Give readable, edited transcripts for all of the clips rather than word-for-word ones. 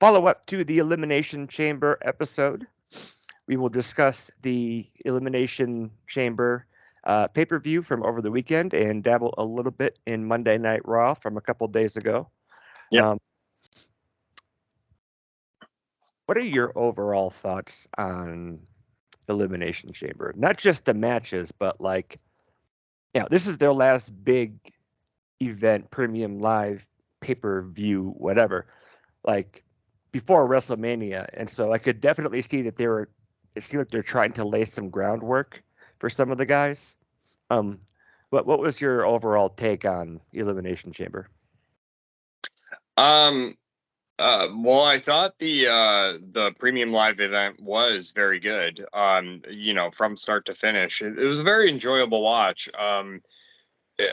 follow-up to the Elimination Chamber episode. We will discuss the Elimination Chamber pay-per-view from over the weekend and dabble a little bit in Monday Night Raw from a couple days ago. Yep. What are your overall thoughts on Elimination Chamber? Not just the matches, but like, this is their last big event, premium live pay-per-view, whatever, like before WrestleMania. And so I could definitely see that it seemed like they're trying to lay some groundwork for some of the guys. What was your overall take on Elimination Chamber? Well, I thought the premium live event was very good. From start to finish, it was a very enjoyable watch.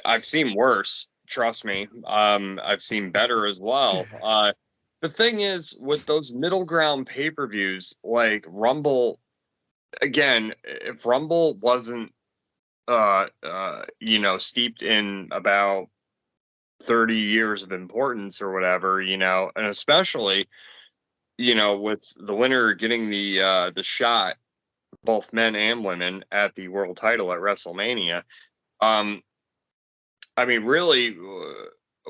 I've seen worse, trust me. I've seen better as well. The thing is, with those middle ground pay-per-views like Rumble, again, if Rumble wasn't steeped in about 30 years of importance or whatever, and especially, with the winner getting the shot, both men and women, at the world title at WrestleMania. I mean, really,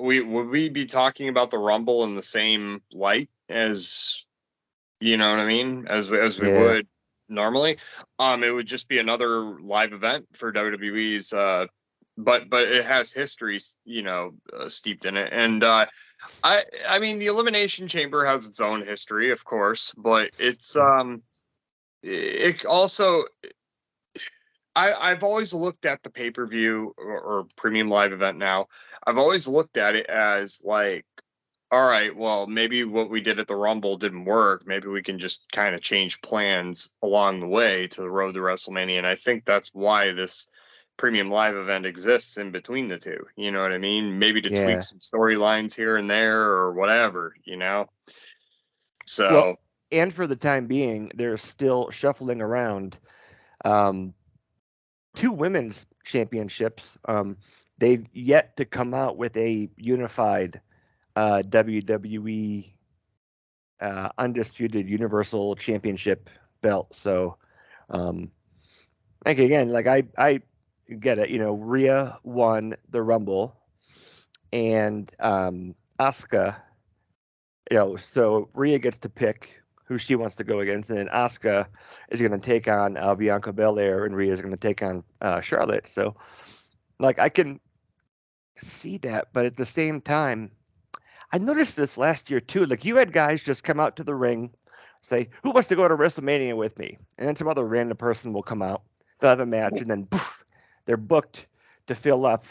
would we be talking about the Rumble in the same light as, you know what I mean, as we would normally? It would just be another live event for WWE's, but it has history, steeped in it. And I mean, the Elimination Chamber has its own history, of course, but it's it also. I've always looked at the pay-per-view or premium live event now. I've always looked at it as like, all right, well, maybe what we did at the Rumble didn't work. Maybe we can just kind of change plans along the way to the road to WrestleMania. And I think that's why this premium live event exists in between the two. You know what I mean? Maybe to tweak some storylines here and there or whatever, So. Well, and for the time being, they're still shuffling around two women's championships. They've yet to come out with a unified WWE undisputed Universal Championship belt. So, again, like I get it. Rhea won the Rumble, and Asuka. So Rhea gets to pick who she wants to go against, and then Asuka is going to take on Bianca Belair, and Rhea is going to take on Charlotte. So, like, I can see that, but at the same time, I noticed this last year too. Like, you had guys just come out to the ring, say, "Who wants to go to WrestleMania with me?" And then some other random person will come out, they'll have a match, and then poof, they're booked to fill up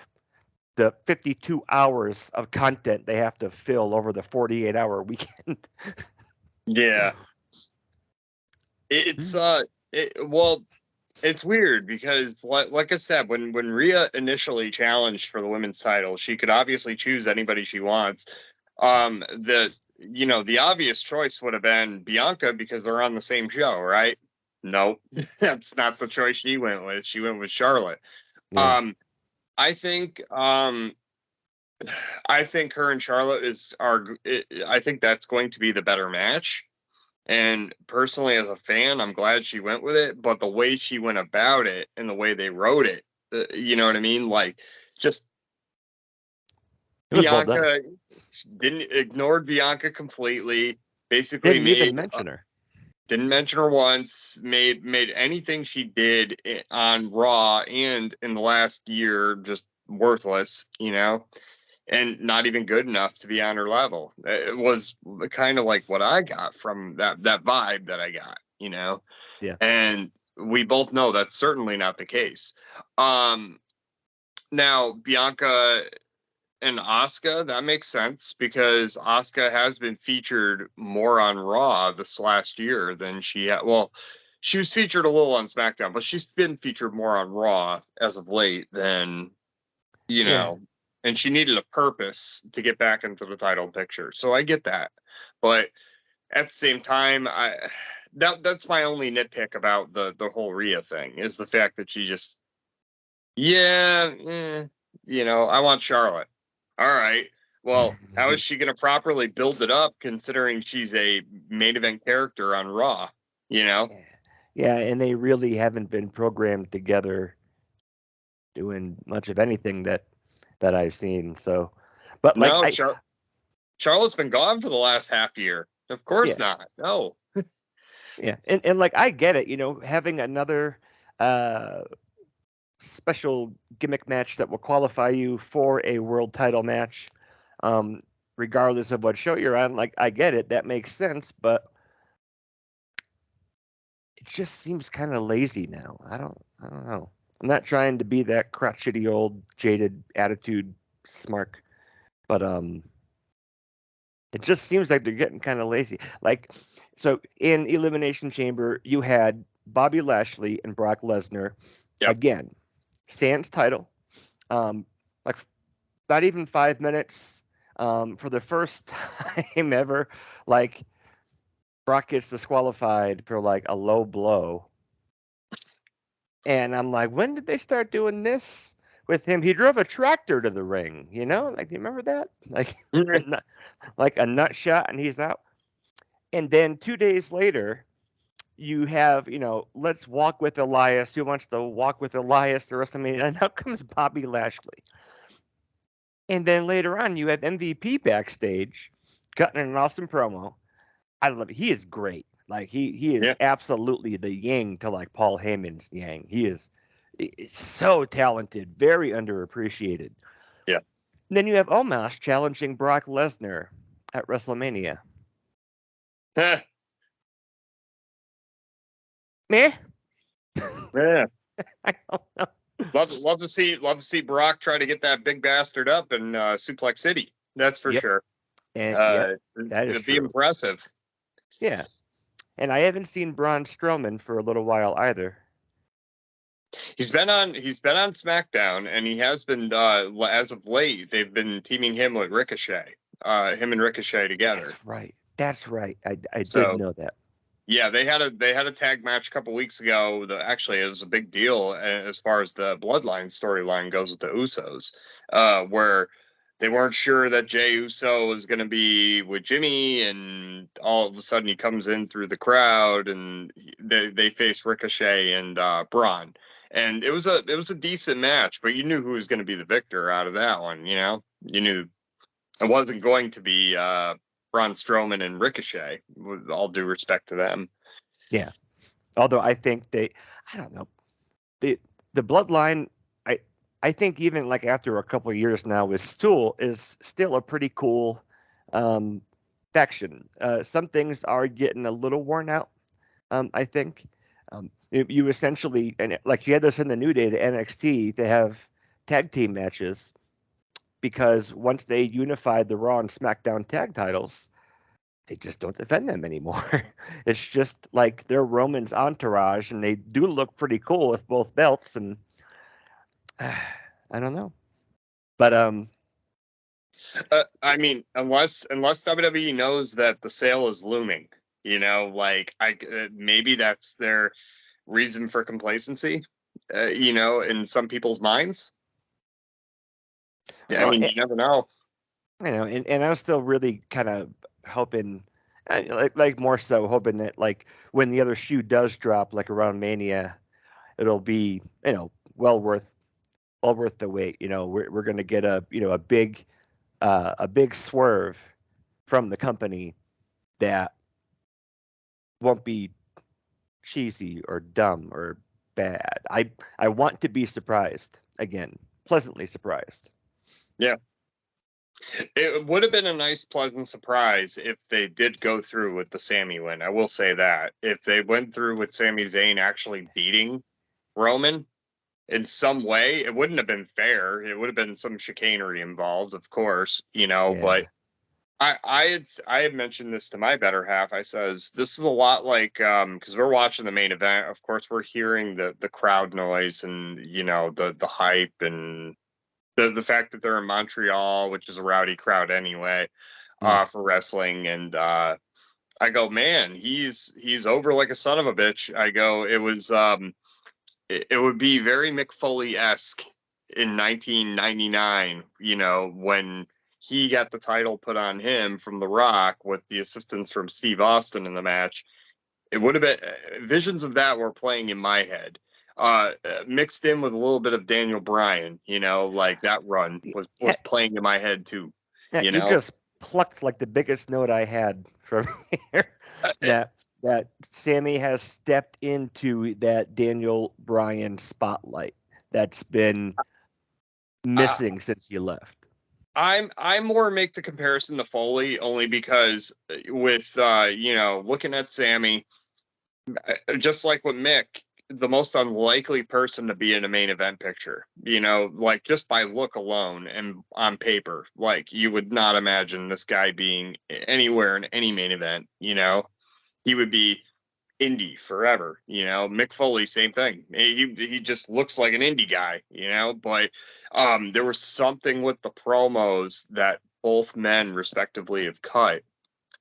the 52 hours of content they have to fill over the 48-hour weekend. Yeah. It's it's weird because like I said, when Rhea initially challenged for the women's title, she could obviously choose anybody she wants. The obvious choice would have been Bianca because they're on the same show, right? Nope. That's not the choice she went with. She went with Charlotte. Yeah. I think her and Charlotte I think that's going to be the better match. And personally, as a fan, I'm glad she went with it. But the way she went about it and the way they wrote it, you know what I mean? Like, just Bianca ignored Bianca completely. Basically, didn't even mention her. Didn't mention her once. Made anything she did on Raw and in the last year just worthless. And not even good enough to be on her level. It was kind of like what I got from that vibe that I got, Yeah. And we both know that's certainly not the case. Now Bianca and Asuka, that makes sense because Asuka has been featured more on Raw this last year than she had. Well, she was featured a little on SmackDown, but she's been featured more on Raw as of late than, and she needed a purpose to get back into the title picture. So I get that. But at the same time, that's my only nitpick about the whole Rhea thing is the fact that she just, I want Charlotte. All right. Well, how is she going to properly build it up considering she's a main event character on Raw? You know? Yeah, and they really haven't been programmed together doing much of anything that I've seen. So, but like No, Charlotte's been gone for the last half year. Of course yeah, not. No. yeah, and like I get it, having another uh special gimmick match that will qualify you for a world title match, um, regardless of what show you're on. Like I get it, that makes sense, but it just seems kind of lazy now. I don't know. I'm not trying to be that crotchety old jaded attitude smark, but it just seems like they're getting kind of lazy. Like, so in Elimination Chamber, you had Bobby Lashley and Brock Lesnar Yep. again, sans title. Um, like not even 5 minutes. For the first time ever, like Brock gets disqualified for like a low blow. And I'm like, when did they start doing this with him? He drove a tractor to the ring, Like, do you remember that? Like, like a nut shot, and he's out. And then 2 days later, you have, let's walk with Elias. Who wants to walk with Elias the rest of me? And out comes Bobby Lashley. And then later on, you have MVP backstage cutting an awesome promo. I love it. He is great. Like he is absolutely the yang to like Paul Heyman's yang. He is so talented, very underappreciated. Yeah. And then you have Omos challenging Brock Lesnar at WrestleMania. Meh. Yeah. I don't know. Love to see Brock try to get that big bastard up in Suplex City. That's for sure. And that is it'd be impressive. Yeah. And I haven't seen Braun Strowman for a little while either. He's been on SmackDown, and he has been as of late. They've been teaming him with Ricochet, him and Ricochet together. That's right. I did know that. Yeah, they had a tag match a couple weeks ago. Actually, it was a big deal as far as the Bloodline storyline goes with the Usos, where they weren't sure that Jey Uso was going to be with Jimmy, and all of a sudden he comes in through the crowd, and they face Ricochet and Braun, and it was a decent match, but you knew who was going to be the victor out of that one. You knew it wasn't going to be Braun Strowman and Ricochet, with all due respect to them. Yeah. Although I think I don't know, the Bloodline. I think even like after a couple of years now with Stool is still a pretty cool faction. Some things are getting a little worn out. I think you essentially, and like you had this in the New Day, the NXT, they have tag team matches because once they unified the Raw and SmackDown tag titles, they just don't defend them anymore. It's just like they're Roman's entourage, and they do look pretty cool with both belts. And I don't know, but I mean, unless WWE knows that the sale is looming, like maybe that's their reason for complacency, in some people's minds. I mean, you never know. And I'm still really kind of hoping, like more so hoping that like when the other shoe does drop, like around Mania, it'll be well worth the wait. We're gonna get a big swerve from the company that won't be cheesy or dumb or bad. I want to be surprised again, pleasantly surprised. Yeah. It would have been a nice, pleasant surprise if they did go through with the Sami win. I will say that. If they went through with Sami Zayn actually beating Roman in some way, it wouldn't have been fair. It would have been some chicanery involved, of course, but I had mentioned this to my better half. I says this is a lot like because we're watching the main event. Of course, we're hearing the crowd noise and the hype and the fact that they're in Montreal, which is a rowdy crowd anyway, for wrestling. And I go, man, he's over like a son of a bitch. I go, it was it would be very Mick Foley-esque in 1999, when he got the title put on him from The Rock with the assistance from Steve Austin in the match. It would have been visions of that were playing in my head, mixed in with a little bit of Daniel Bryan. Like that run was Yeah, playing in my head too. yeah, you just plucked like the biggest note I had from here. That Sammy has stepped into that Daniel Bryan spotlight that's been missing since he left. I more make the comparison to Foley only because with looking at Sammy, just like with Mick, the most unlikely person to be in a main event picture, like just by look alone and on paper, like you would not imagine this guy being anywhere in any main event. He would be indie forever. Mick Foley, same thing. He just looks like an indie guy. But there was something with the promos that both men respectively have cut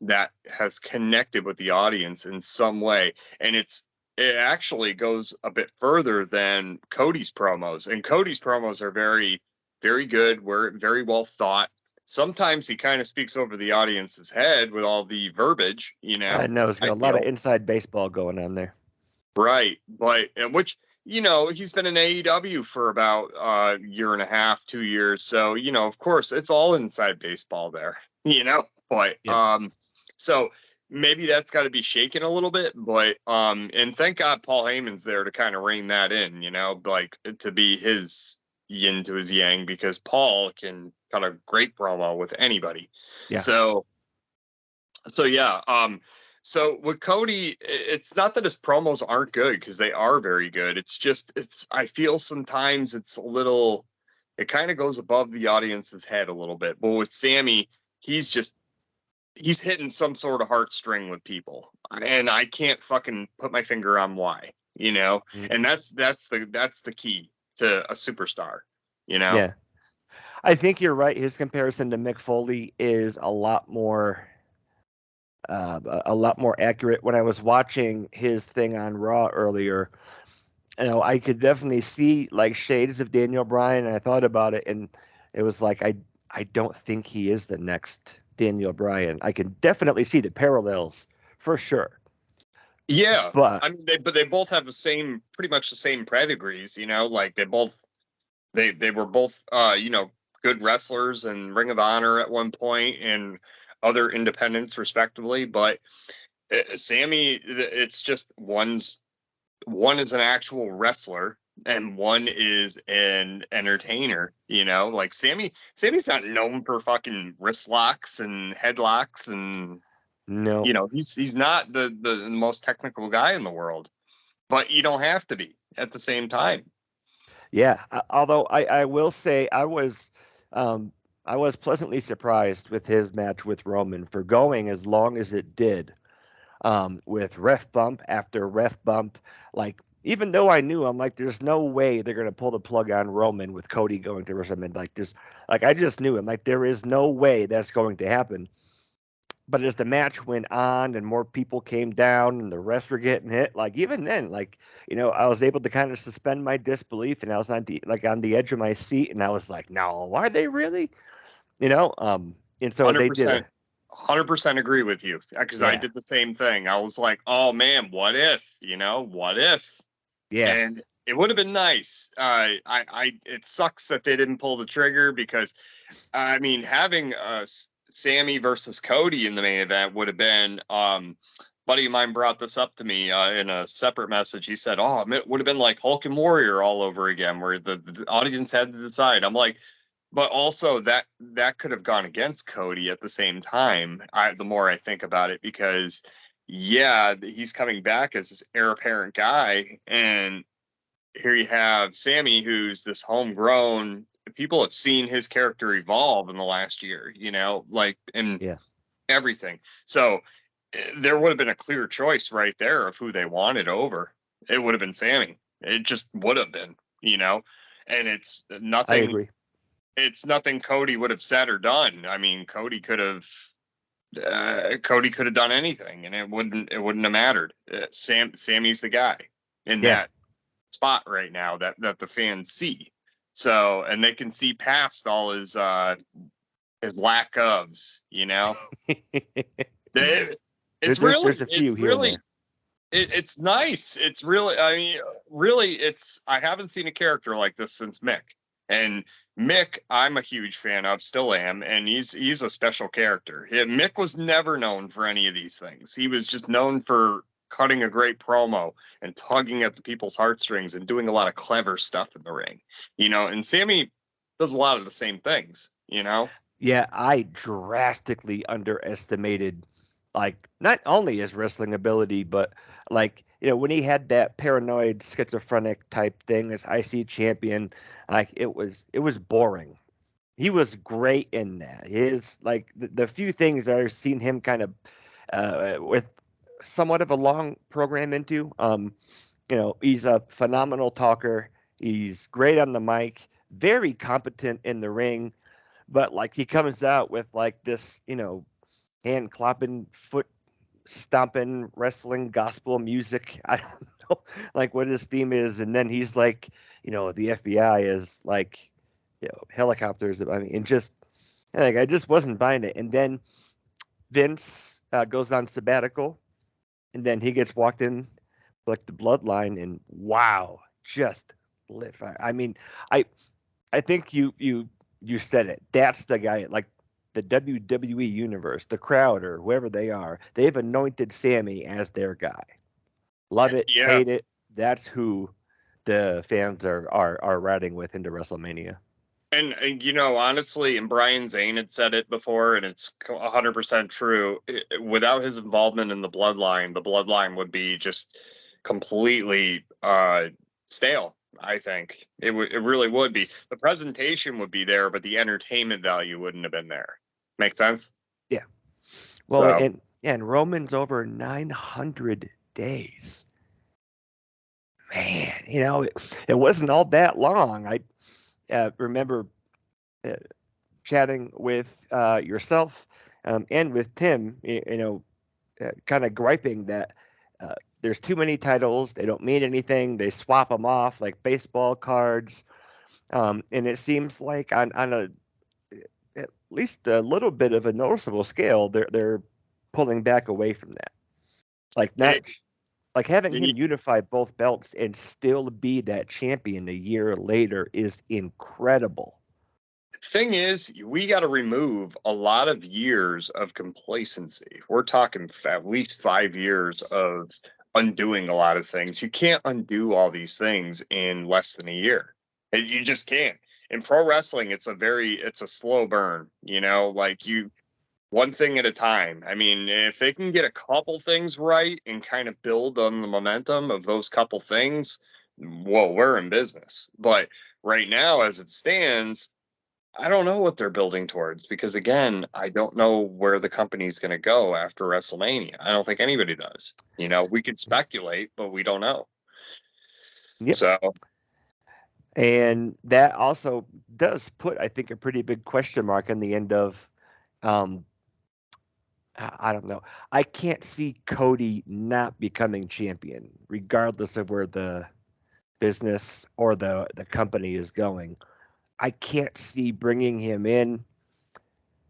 that has connected with the audience in some way, and it actually goes a bit further than Cody's promos. And Cody's promos are very, very good. We're very well thought. Sometimes he kind of speaks over the audience's head with all the verbiage, I know there's got a lot of inside baseball going on there. Right, but which he's been in AEW for about a year and a half, 2 years. So of course, it's all inside baseball there. But Yeah. So maybe that's got to be shaken a little bit. But and thank God Paul Heyman's there to kind of rein that in. Like to be his yin to his yang, because Paul can cut a great promo with anybody. Yeah. So yeah. So with Cody, it's not that his promos aren't good, because they are very good. It's just I feel sometimes it's a little, it kind of goes above the audience's head a little bit. But with Sammy, he's hitting some sort of heartstring with people, and I can't fucking put my finger on why. And that's the key to a superstar. Yeah, I think you're right. His comparison to Mick Foley is a lot more accurate. When I was watching his thing on Raw earlier, I could definitely see like shades of Daniel Bryan, and I thought about it, and it was like I don't think he is the next Daniel Bryan. I can definitely see the parallels for sure. Yeah, but I mean, they both have pretty much the same pedigrees. Like they were both good wrestlers and Ring of Honor at one point and other independents respectively. But Sammy, it's just one is an actual wrestler and one is an entertainer. Like Sammy's not known for fucking wrist locks and headlocks, and no, he's not the most technical guy in the world, but you don't have to be at the same time. Yeah, although I will say I was pleasantly surprised with his match with Roman for going as long as it did, with ref bump after ref bump. Like, even though I knew, I'm like, there's no way they're gonna pull the plug on Roman with Cody going to WrestleMania. I just knew, I'm like, there is no way that's going to happen. But as the match went on and more people came down and the refs were getting hit, like even then, I was able to kind of suspend my disbelief, and I was on the edge of my seat, and I was like, no, are they really? And so they did 100% agree with you, because I did the same thing. I was like, oh man, what if? What if? Yeah. And it would have been nice. It sucks that they didn't pull the trigger, because I mean, having Sammy versus Cody in the main event would have been. Buddy of mine brought this up to me in a separate message. He said, "Oh, it would have been like Hulk and Warrior all over again, where the audience had to decide." I'm like, but also that could have gone against Cody at the same time. The more I think about it, because yeah, he's coming back as this heir apparent guy, and here you have Sammy, who's this homegrown. People have seen his character evolve in the last year, like in everything. So there would have been a clear choice right there of who they wanted over. It would have been Sammy. It just would have been, and it's nothing. I agree. It's nothing Cody would have said or done. I mean, Cody could have done anything, and it wouldn't have mattered. Sammy's the guy in that spot right now that the fans see. So, and they can see past all his his lack ofs, it's there's a few here and there. It's nice. It's really, I mean, really, I haven't seen a character like this since Mick. And Mick, I'm a huge fan of, still am, and he's a special character. Mick was never known for any of these things. He was just known for cutting a great promo and tugging at the people's heartstrings and doing a lot of clever stuff in the ring, and Sammy does a lot of the same things, Yeah, I drastically underestimated, like, not only his wrestling ability, but like, when he had that paranoid schizophrenic type thing as IC champion, like it was boring. He was great in that. His like the few things I've seen him kind of with somewhat of a long program into. He's a phenomenal talker. He's great on the mic, very competent in the ring, but like he comes out with like this, hand clapping, foot stomping, wrestling, gospel music. I don't know like what his theme is, and then he's like, the FBI is like, helicopters. I mean, and just like I just wasn't buying it. And then Vince goes on sabbatical, and then he gets walked in like the bloodline, and wow, just lit fire. I mean, I think you said it. That's the guy. Like the WWE universe, the crowd or whoever they are, they've anointed Sammy as their guy. Love it, Yeah. hate it. That's who the fans are riding with into WrestleMania. And honestly, and Brian Zane had said it before, and it's 100% true. Without his involvement in the bloodline would be just completely stale. I think it really would be. The presentation would be there, but the entertainment value wouldn't have been there. Make sense? Yeah. Well, and Roman's over 900 days. Man, it wasn't all that long. I remember chatting with yourself and with Tim, kind of griping that there's too many titles. They don't mean anything. They swap them off like baseball cards. And it seems like on a at least a little bit of a noticeable scale, they're pulling back away from that. Like not like having him unify both belts and still be that champion a year later is incredible. Thing is, we got to remove a lot of years of complacency. We're talking at least 5 years of undoing a lot of things. You can't undo all these things in less than a year. You just can't. In pro wrestling, it's a slow burn, like one thing at a time. I mean, if they can get a couple things right and kind of build on the momentum of those couple things, well, we're in business. But right now, as it stands, I don't know what they're building towards because, again, I don't know where the company's going to go after WrestleMania. I don't think anybody does. We could speculate, but we don't know. Yep. So, and that also does put, I think, a pretty big question mark on the end of, I don't know. I can't see Cody not becoming champion, regardless of where the business or the company is going. I can't see bringing him in.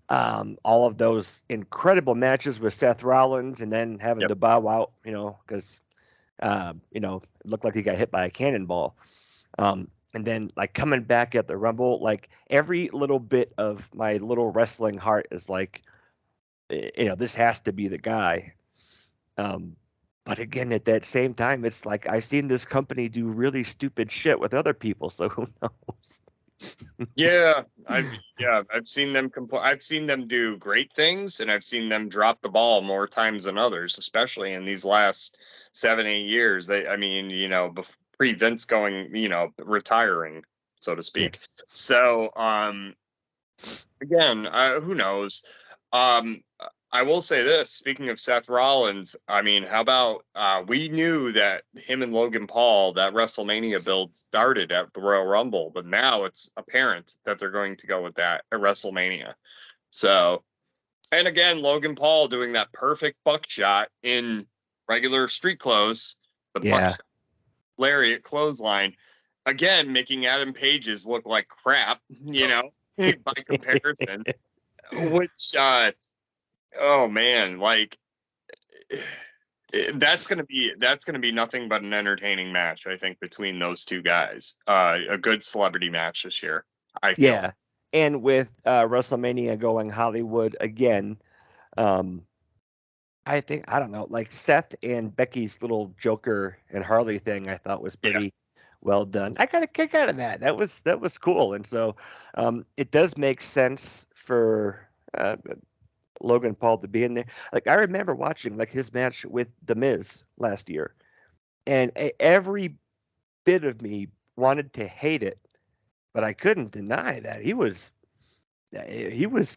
All of those incredible matches with Seth Rollins and then having to bow out, because, it looked like he got hit by a cannonball. And then like coming back at the Rumble, like every little bit of my little wrestling heart is like, this has to be the guy. But again, at that same time, it's like I've seen this company do really stupid shit with other people, so who knows? I've seen them I've seen them do great things, and I've seen them drop the ball more times than others, especially in these last 7-8 years. Pre Vince going, retiring, so to speak. Yes. So, again, who knows? I will say this, speaking of Seth Rollins, I mean, how about we knew that him and Logan Paul, that WrestleMania build started at the Royal Rumble, but now it's apparent that they're going to go with that at WrestleMania. So, and again, Logan Paul doing that perfect buckshot in regular street clothes, the buckshot lariat clothesline, again, making Adam Page's look like crap, by comparison. which oh man, like that's gonna be nothing but an entertaining match, I think, between those two guys. A good celebrity match this year, I feel. Yeah. And with WrestleMania going Hollywood again, um, I think, I don't know, like Seth and Becky's little Joker and Harley thing, I thought was Yeah, pretty well done. I got a kick out of that. That was cool. And so it does make sense for Logan Paul to be in there. Like I remember watching like his match with The Miz last year, and every bit of me wanted to hate it, but I couldn't deny that he was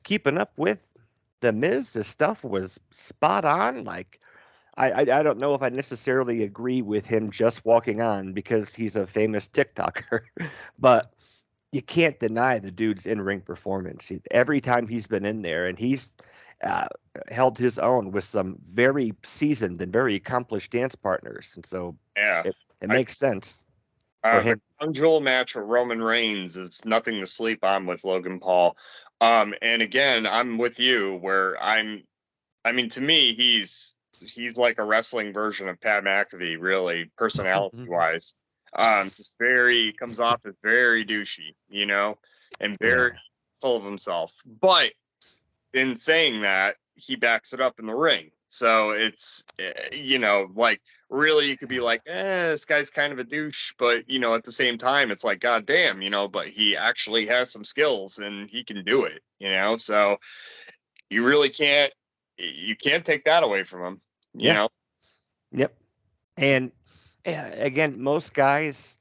keeping up with The Miz. The stuff was spot on. Like I don't know if I necessarily agree with him just walking on because he's a famous TikToker, but you can't deny the dude's in-ring performance. Every time he's been in there, and he's uh, held his own with some very seasoned and very accomplished dance partners, and so yeah. it I makes sense for The him. crown jewel match with Roman Reigns is nothing to sleep on with Logan Paul. And again, I'm with you where I mean, to me, he's like a wrestling version of Pat McAfee, really, personality wise. Just very comes off as very douchey, and very Yeah, full of himself. But in saying that, he backs it up in the ring. So it's, like really you could be like, this guy's kind of a douche, but at the same time, it's like, God damn, but he actually has some skills and he can do it. So you really can't take that away from him, you yeah, know? yep. And again, most guys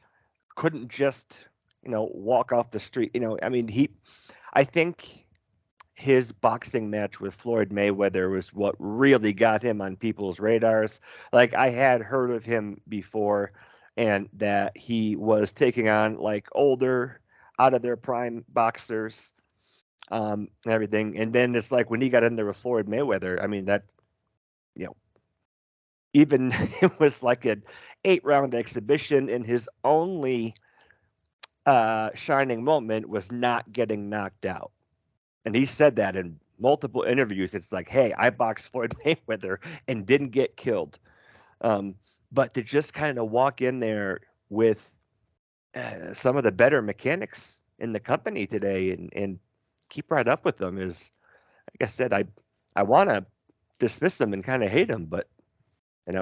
couldn't just walk off the street. I mean, I think his boxing match with Floyd Mayweather was what really got him on people's radars. Like I had heard of him before, and that he was taking on like older, out of their prime boxers, and everything. And then it's like when he got in there with Floyd Mayweather, I mean that you know even it was like an 8 round exhibition, and his only shining moment was not getting knocked out. And he said that in multiple interviews. It's like, hey, I boxed Floyd Mayweather and didn't get killed. Um, but to just kind of walk in there with some of the better mechanics in the company today and keep right up with them is, like I said, I want to dismiss him and kind of hate him, but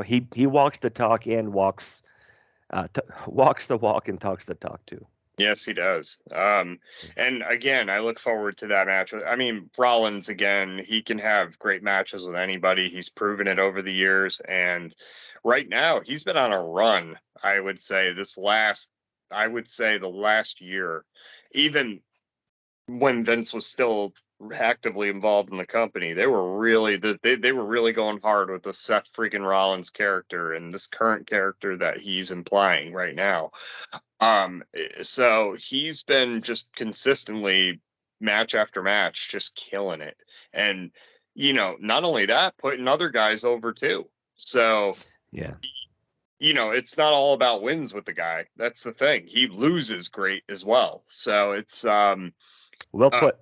he walks the talk and walks the walk and talks the talk too. Yes, he does. And again, I look forward to that match. I mean, Rollins, again, he can have great matches with anybody. He's proven it over the years. And right now, he's been on a run, I would say the last year, even when Vince was still actively involved in the company, they were really going hard with the Seth freaking Rollins character and this current character that he's implying right now. So he's been just consistently match after match, just killing it. And, not only that, putting other guys over too. So, Yeah. it's not all about wins with the guy. That's the thing. He loses great as well. So it's Well uh, put.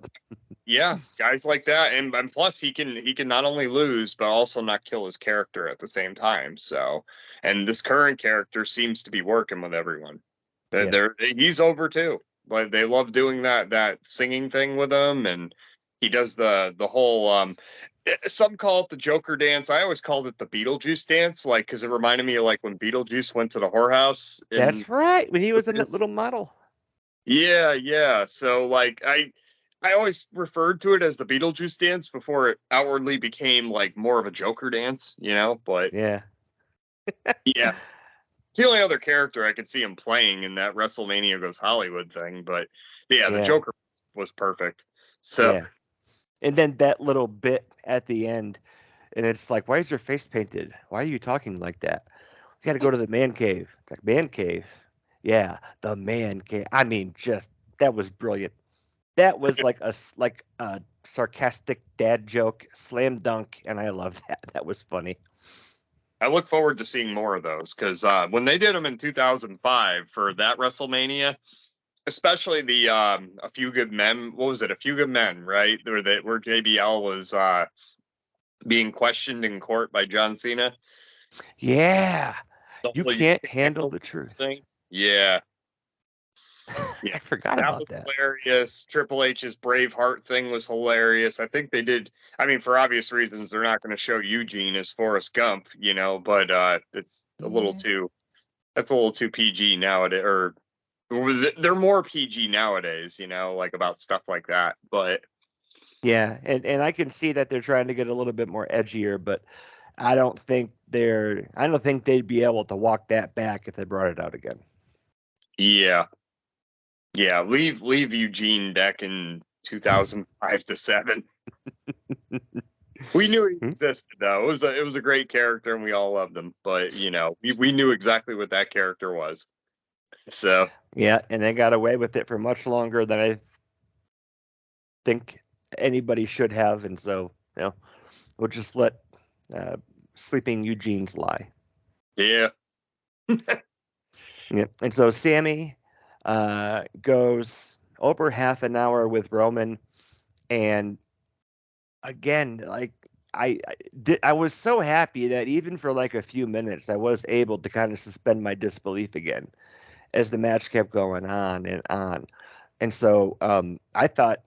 yeah, guys like that, and plus he can not only lose but also not kill his character at the same time. So, and this current character seems to be working with everyone. Yeah. He's over too. Like they love doing that singing thing with him, and he does the whole some call it the Joker dance. I always called it the Beetlejuice dance, like because it reminded me of like when Beetlejuice went to the whorehouse and That's right. When he was in that little model. yeah, yeah. So like I always referred to it as the Beetlejuice dance before it outwardly became like more of a Joker dance. But Yeah. yeah, it's the only other character I could see him playing in that WrestleMania Goes Hollywood thing. But yeah, the Yeah. Joker was perfect. So Yeah. And then that little bit at the end, and it's like, why is your face painted? Why are you talking like that? We got to go to the man cave. It's like, man cave? Yeah, the man cave. I mean, just that was brilliant. That was like a sarcastic dad joke, slam dunk, and I love that. That was funny. I look forward to seeing more of those because when they did them in 2005 for that WrestleMania, especially the A Few Good Men. What was it? A Few Good Men, right? Where JBL was being questioned in court by John Cena. Yeah, The you whole can't handle the truth thing. Yeah. I forgot That about was that. hilarious. Triple H's Braveheart thing was hilarious. I think they did. I mean, for obvious reasons, they're not going to show Eugene as Forrest Gump, but it's a little too. That's a little too PG nowadays, or they're more PG nowadays, like about stuff like that. But Yeah, and I can see that they're trying to get a little bit more edgier, but I don't think they'd be able to walk that back if they brought it out again. yeah, leave Eugene back in 2005 to 7. We knew he existed though. It was a great character and we all loved him. But we knew exactly what that character was. So yeah, and they got away with it for much longer than I think anybody should have, and so we'll just let sleeping Eugene's lie. yeah. Yeah, and so Sammy goes over half an hour with Roman, and again, like I was so happy that even for like a few minutes, I was able to kind of suspend my disbelief again as the match kept going on and on. And so I thought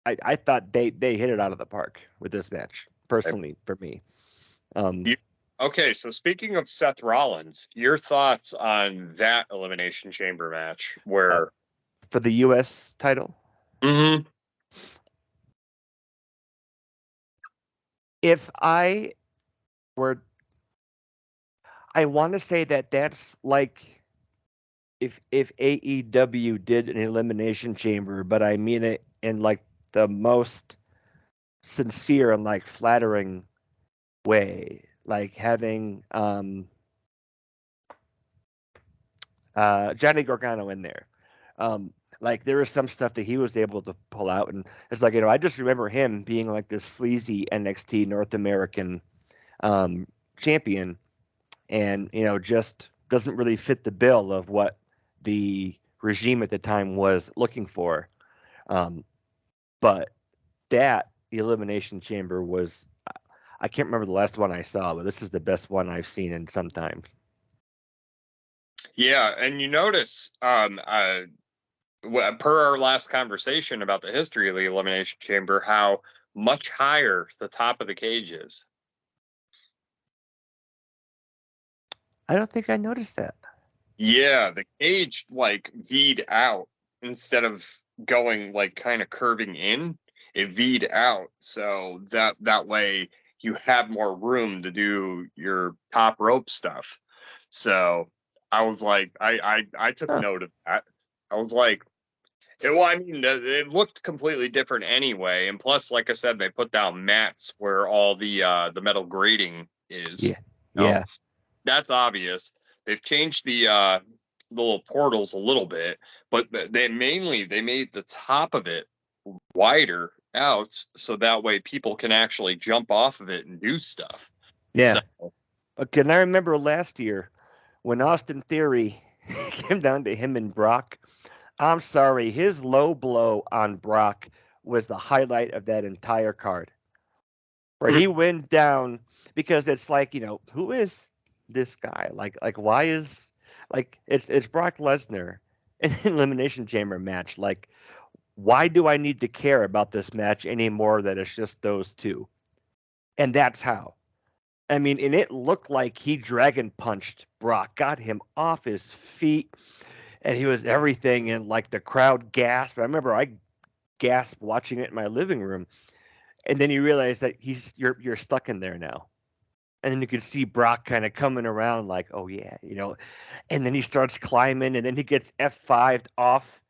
they hit it out of the park with this match, personally for me. Okay, so speaking of Seth Rollins, your thoughts on that Elimination Chamber match where for the U.S. title? Mm-hmm. If I were, I want to say that that's like if AEW did an Elimination Chamber, but I mean it in like the most sincere and like flattering way, like having Johnny Gargano in there. Like there was some stuff that he was able to pull out, and it's like I just remember him being like this sleazy NXT North American champion, and just doesn't really fit the bill of what the regime at the time was looking for. But that the Elimination Chamber was. I can't remember the last one I saw, but this is the best one I've seen in some time. Yeah, and you notice per our last conversation about the history of the Elimination Chamber, how much higher the top of the cage is. I don't think I noticed that. Yeah, the cage like V'd out instead of going like kind of curving in. It V'd out, so that way you have more room to do your top rope stuff. So I was like, I took note of that. I was like, well, I mean, it looked completely different anyway, and plus, like I said, they put down mats where all the metal grating is. Yeah. That's obvious. They've changed the little portals a little bit, but they made the top of it wider out so that way people can actually jump off of it and do stuff. Yeah. So, Okay, and I remember last year when Austin Theory came down to him and Brock. I'm sorry, his low blow on Brock was the highlight of that entire card. Where he went down because it's like, who is this guy? Like why is it's Brock Lesnar in an Elimination Chamber match. Like, why do I need to care about this match anymore that it's just those two? And that's how. I mean, and it looked like he dragon punched Brock, got him off his feet, and he was everything. And like the crowd gasped. I remember I gasped watching it in my living room. And then you realize that you're stuck in there now. And then you could see Brock kind of coming around like, oh yeah, and then he starts climbing, and then he gets F5'd off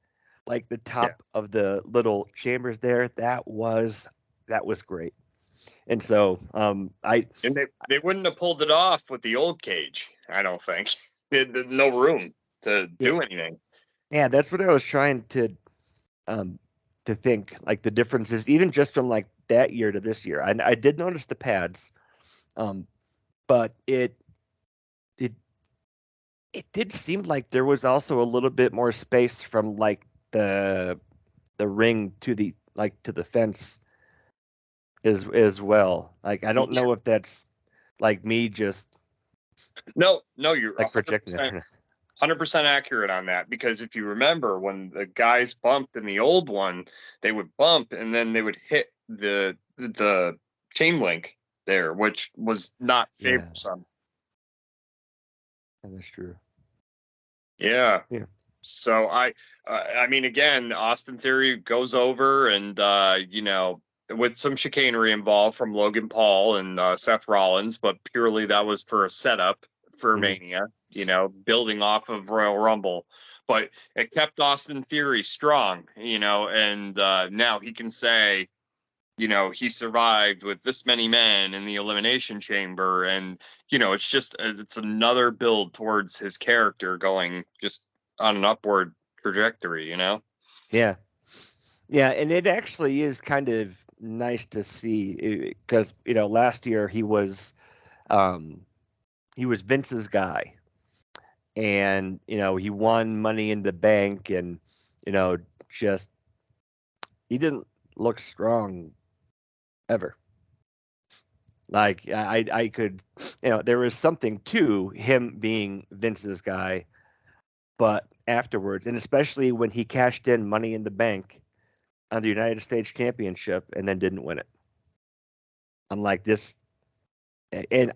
like the top of the little chambers there. That was great. And so and they wouldn't have pulled it off with the old cage. I don't think there's no room to do anything. Yeah, that's what I was trying to think. Like the differences, even just from like that year to this year. I did notice the pads, but it did seem like there was also a little bit more space from like the ring to the fence as well. Like I don't Yeah. know if that's like me just No, you're like projecting it. 100% accurate on that, because if you remember when the guys bumped in the old one, they would bump and then they would hit the chain link there, which was not Yeah, favorsome. that's true. Yeah. Yeah. So I mean, again, Austin Theory goes over, and with some chicanery involved from Logan Paul and Seth Rollins, but purely that was for a setup for Mania. Building off of Royal Rumble, but it kept Austin Theory strong. And now he can say, he survived with this many men in the Elimination Chamber, and it's another build towards his character going just on an upward trajectory. Yeah. Yeah, and it actually is kind of nice to see because last year um he was Vince's guy, and he won Money in the Bank, and you know just he didn't look strong ever. Like I could, there was something to him being Vince's guy, but afterwards, and especially when he cashed in Money in the Bank on the United States Championship and then didn't win it. I'm like this, and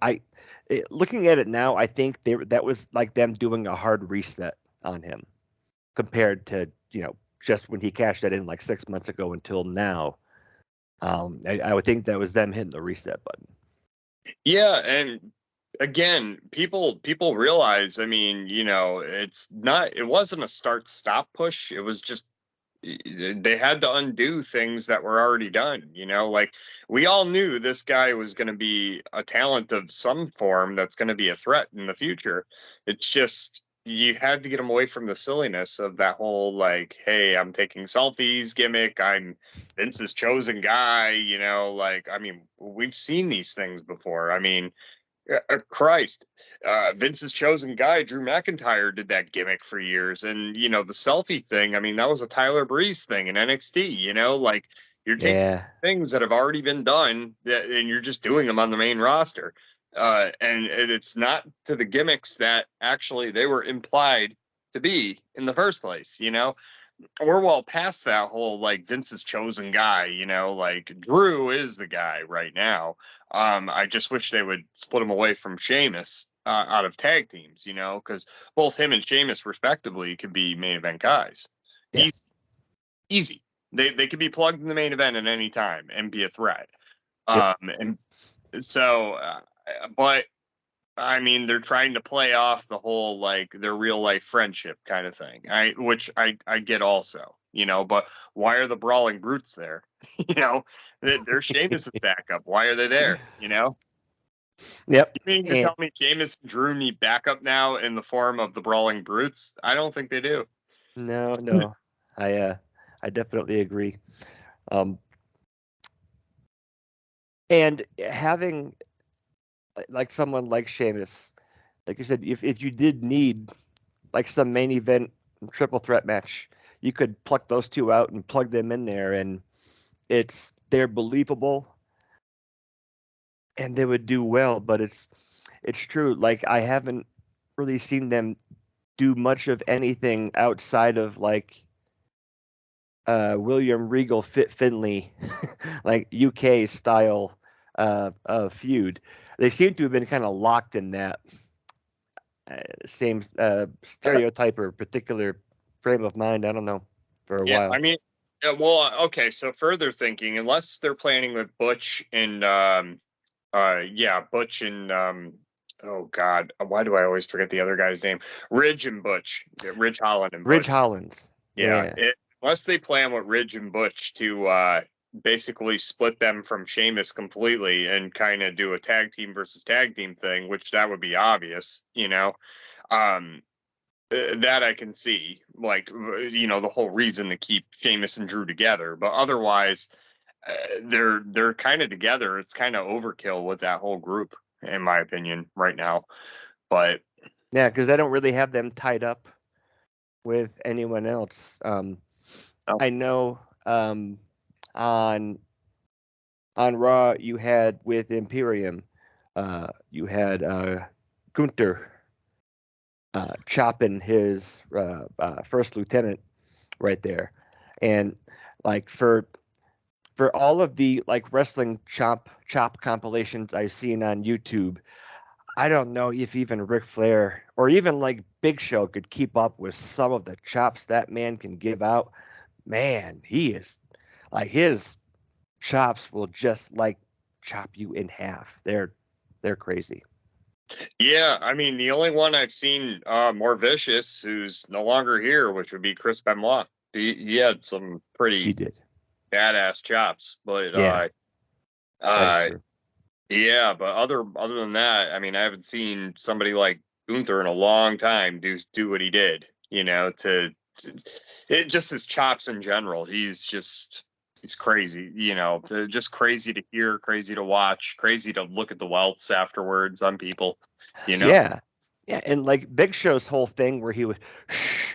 looking at it now, I think that was like them doing a hard reset on him compared to just when he cashed that in like 6 months ago until now. I would think that was them hitting the reset button. Yeah, and again, people realize, I mean, it wasn't a start stop push. It was just they had to undo things that were already done. Like we all knew this guy was going to be a talent of some form that's going to be a threat in the future. It's just you had to get him away from the silliness of that whole like, hey, I'm taking selfies gimmick. I'm Vince's chosen guy. Like, I mean, we've seen these things before. I mean, Christ, Vince's chosen guy, Drew McIntyre, did that gimmick for years. And, the selfie thing, I mean, that was a Tyler Breeze thing in NXT, like you're taking Yeah, things that have already been done and you're just doing them on the main roster. And it's not to the gimmicks that actually they were implied to be in the first place. We're well past that whole like Vince's chosen guy, like Drew is the guy right now. I just wish they would split him away from Sheamus out of tag teams, because both him and Sheamus respectively could be main event guys. yeah, Easy. They could be plugged in the main event at any time and be a threat. yep, And so, but I mean, they're trying to play off the whole like their real life friendship kind of thing. Which I get also, but why are the brawling brutes there? They're Sheamus' backup. Why are they there? yep. You mean to And tell me Sheamus and Drew need backup now in the form of the brawling brutes? I don't think they do. no, I definitely agree. Um, and having like someone like Sheamus, like you said, if you did need like some main event triple threat match, you could pluck those two out and plug them in there, and they're believable and they would do well. But it's true. Like I haven't really seen them do much of anything outside of like William Regal Fit Finley, like UK style feud. They seem to have been kind of locked in that same stereotype or particular frame of mind. I don't know, for a Yeah, while. I mean, well, okay. So further thinking, unless they're planning with Butch and Butch and oh God, why do I always forget the other guy's name? Ridge and Butch, Ridge Holland and Ridge Butch. Hollins. Yeah, Yeah. unless they plan with Ridge and Butch to basically split them from Sheamus completely and kind of do a tag team versus tag team thing, which that would be obvious, Um, that I can see, like the whole reason to keep Sheamus and Drew together, but otherwise, they're kind of together. It's kind of overkill with that whole group, in my opinion, right now. But Yeah, because I don't really have them tied up with anyone else. Oh. I know on Raw you had with Imperium, you had Gunther chopping his first lieutenant right there, and like for all of the like wrestling chop compilations I've seen on YouTube, I don't know if even Ric Flair or even like Big Show could keep up with some of the chops that man can give out. Man, he is like his chops will just like chop you in half. They're crazy. Yeah, I mean, the only one I've seen more vicious who's no longer here, which would be Chris Benoit. He had some He pretty did. badass chops, but Yeah, that's true. yeah, but other than that, I mean, I haven't seen somebody like Gunther in a long time do what he did. To it just his chops in general. He's crazy. Just crazy to hear, crazy to watch, crazy to look at the welts afterwards on people. Yeah. Yeah, and like Big Show's whole thing where he would shh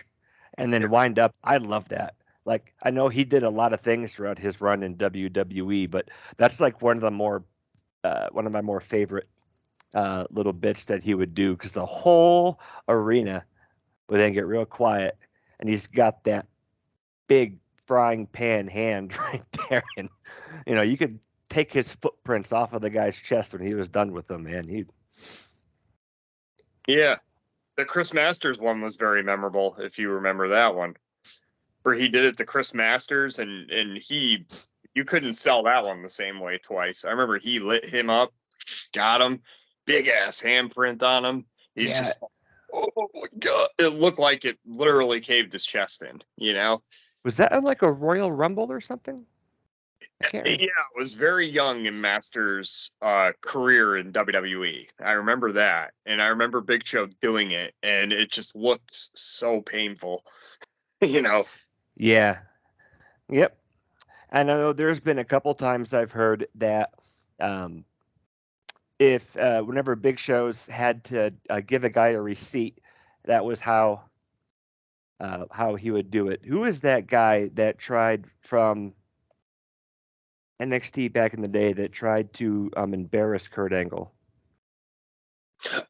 and then wind up, I love that. Like I know he did a lot of things throughout his run in WWE, but that's like one of my more favorite little bits that he would do because the whole arena would then get real quiet, and he's got that big frying pan hand right there, and you could take his footprints off of the guy's chest when he was done with them, man. Yeah, the Chris Masters one was very memorable, if you remember that one, where he did it to Chris Masters, and you couldn't sell that one the same way twice. I remember he lit him up, got him, big ass handprint on him. He's Yeah, just, oh my god! It looked like it literally caved his chest in. was that on like a Royal Rumble or something? I can't Yeah, remember. it was very young in Masters' career in WWE. I remember that, and I remember Big Show doing it, and it just looked so painful. you know. Yeah, yep. I know there's been a couple times I've heard that um, if whenever Big Show's had to give a guy a receipt, that was how he would do it. Who is that guy that tried from NXT back in the day that tried to embarrass Kurt Angle?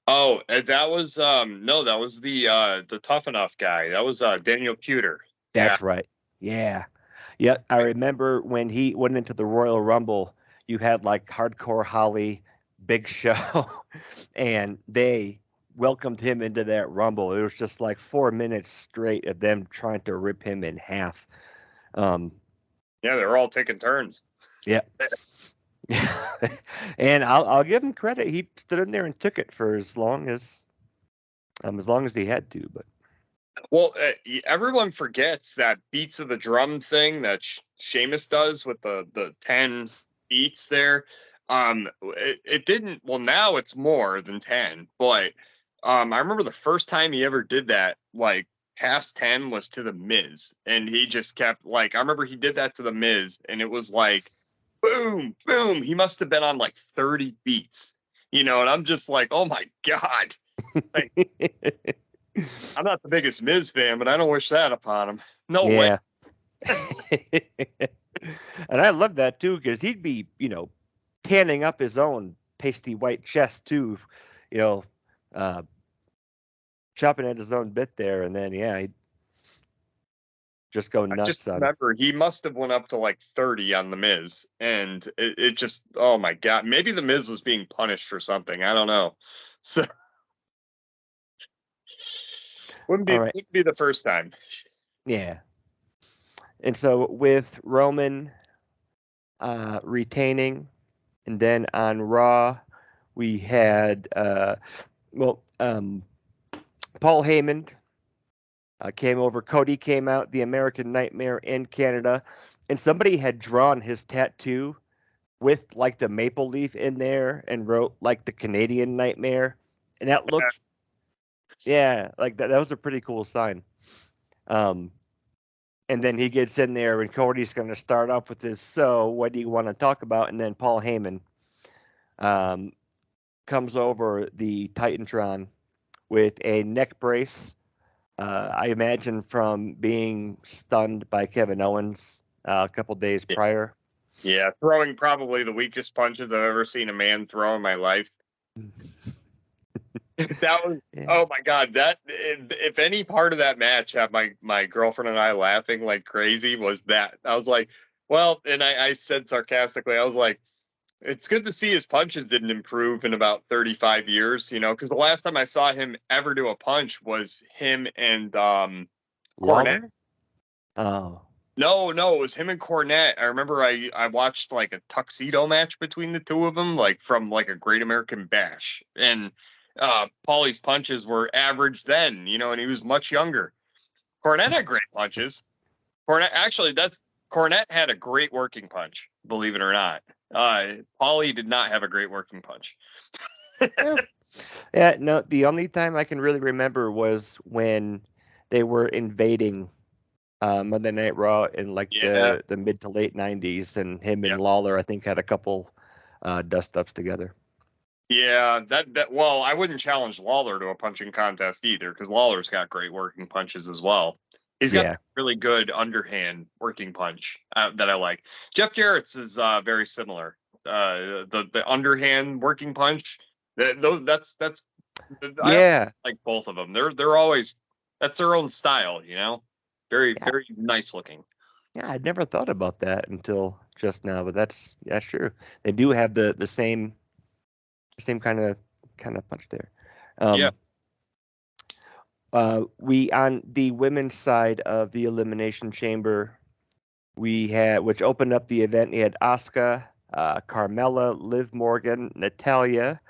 Oh, that was no, that was the Tough Enough guy. That was Daniel Cuter. Yeah. That's right. Yeah. Yep. I remember when he went into the Royal Rumble, you had like Hardcore Holly, Big Show, and they welcomed him into that Rumble. It was just like 4 minutes straight of them trying to rip him in half. Um, Yeah, they were all taking turns. yeah. And I'll give him credit. He stood in there and took it for as long as he had to. But Well, everyone forgets that beats of the drum thing that Sheamus does with the 10 beats there. It didn't. Well, now it's more than 10, but I remember the first time he ever did that, like past 10 was to the Miz, and he just kept like. I remember he did that to the Miz, and it was like boom, boom. He must have been on like 30 beats, and I'm just like, oh my god. Like, I'm not the biggest Miz fan, but I don't wish that upon him. No way. yeah. And I love that too because he'd be, tanning up his own pasty white chest too, you know, uh, chopping at his own bit there, and then he'd just go I just nuts on. remember he must have went up to like 30 on the Miz, and it just, oh my god, maybe the Miz was being punished for something. I don't know. So All right, wouldn't be the first time. yeah. And so with Roman retaining, and then on Raw we had Paul Heyman came over. Cody came out, the American Nightmare in Canada, and somebody had drawn his tattoo with like the maple leaf in there and wrote like the Canadian Nightmare, and that looked, yeah, like that. That was a pretty cool sign. Um, and then he gets in there, and Cody's going to start off with his. So, what do you want to talk about? And then Paul Heyman um, comes over the Titantron with a neck brace I imagine from being stunned by Kevin Owens a couple days prior. Yeah, throwing probably the weakest punches I've ever seen a man throw in my life. That was oh my god! That if any part of that match had my girlfriend and I laughing like crazy was that. I was like, well, and I said sarcastically, I was like, it's good to see his punches didn't improve in about 35 years, because the last time I saw him ever do a punch was him and Cornette. Lawler? Oh. No, it was him and Cornette. I remember I watched like a tuxedo match between the two of them, like from like a Great American Bash. And Paulie's punches were average then, and he was much younger. Cornette had great punches. Cornette had a great working punch, believe it or not. Paulie did not have a great working punch. Yeah, no, the only time I can really remember was when they were invading Monday Night Raw in like the mid to late 90s, and him and Lawler, I think, had a couple dust ups together. Yeah, well, I wouldn't challenge Lawler to a punching contest either, because Lawler's got great working punches as well. He's got really good underhand working punch that I like. Jeff Jarrett's is very similar. The underhand working punch, that's I like both of them. They're always that's their own style, very nice looking. Yeah, I'd never thought about that until just now, but that's true. They do have the same kind of punch there. We on the women's side of the Elimination Chamber, we had, which opened up the event. We had Asuka, Carmella, Liv Morgan, Natalya,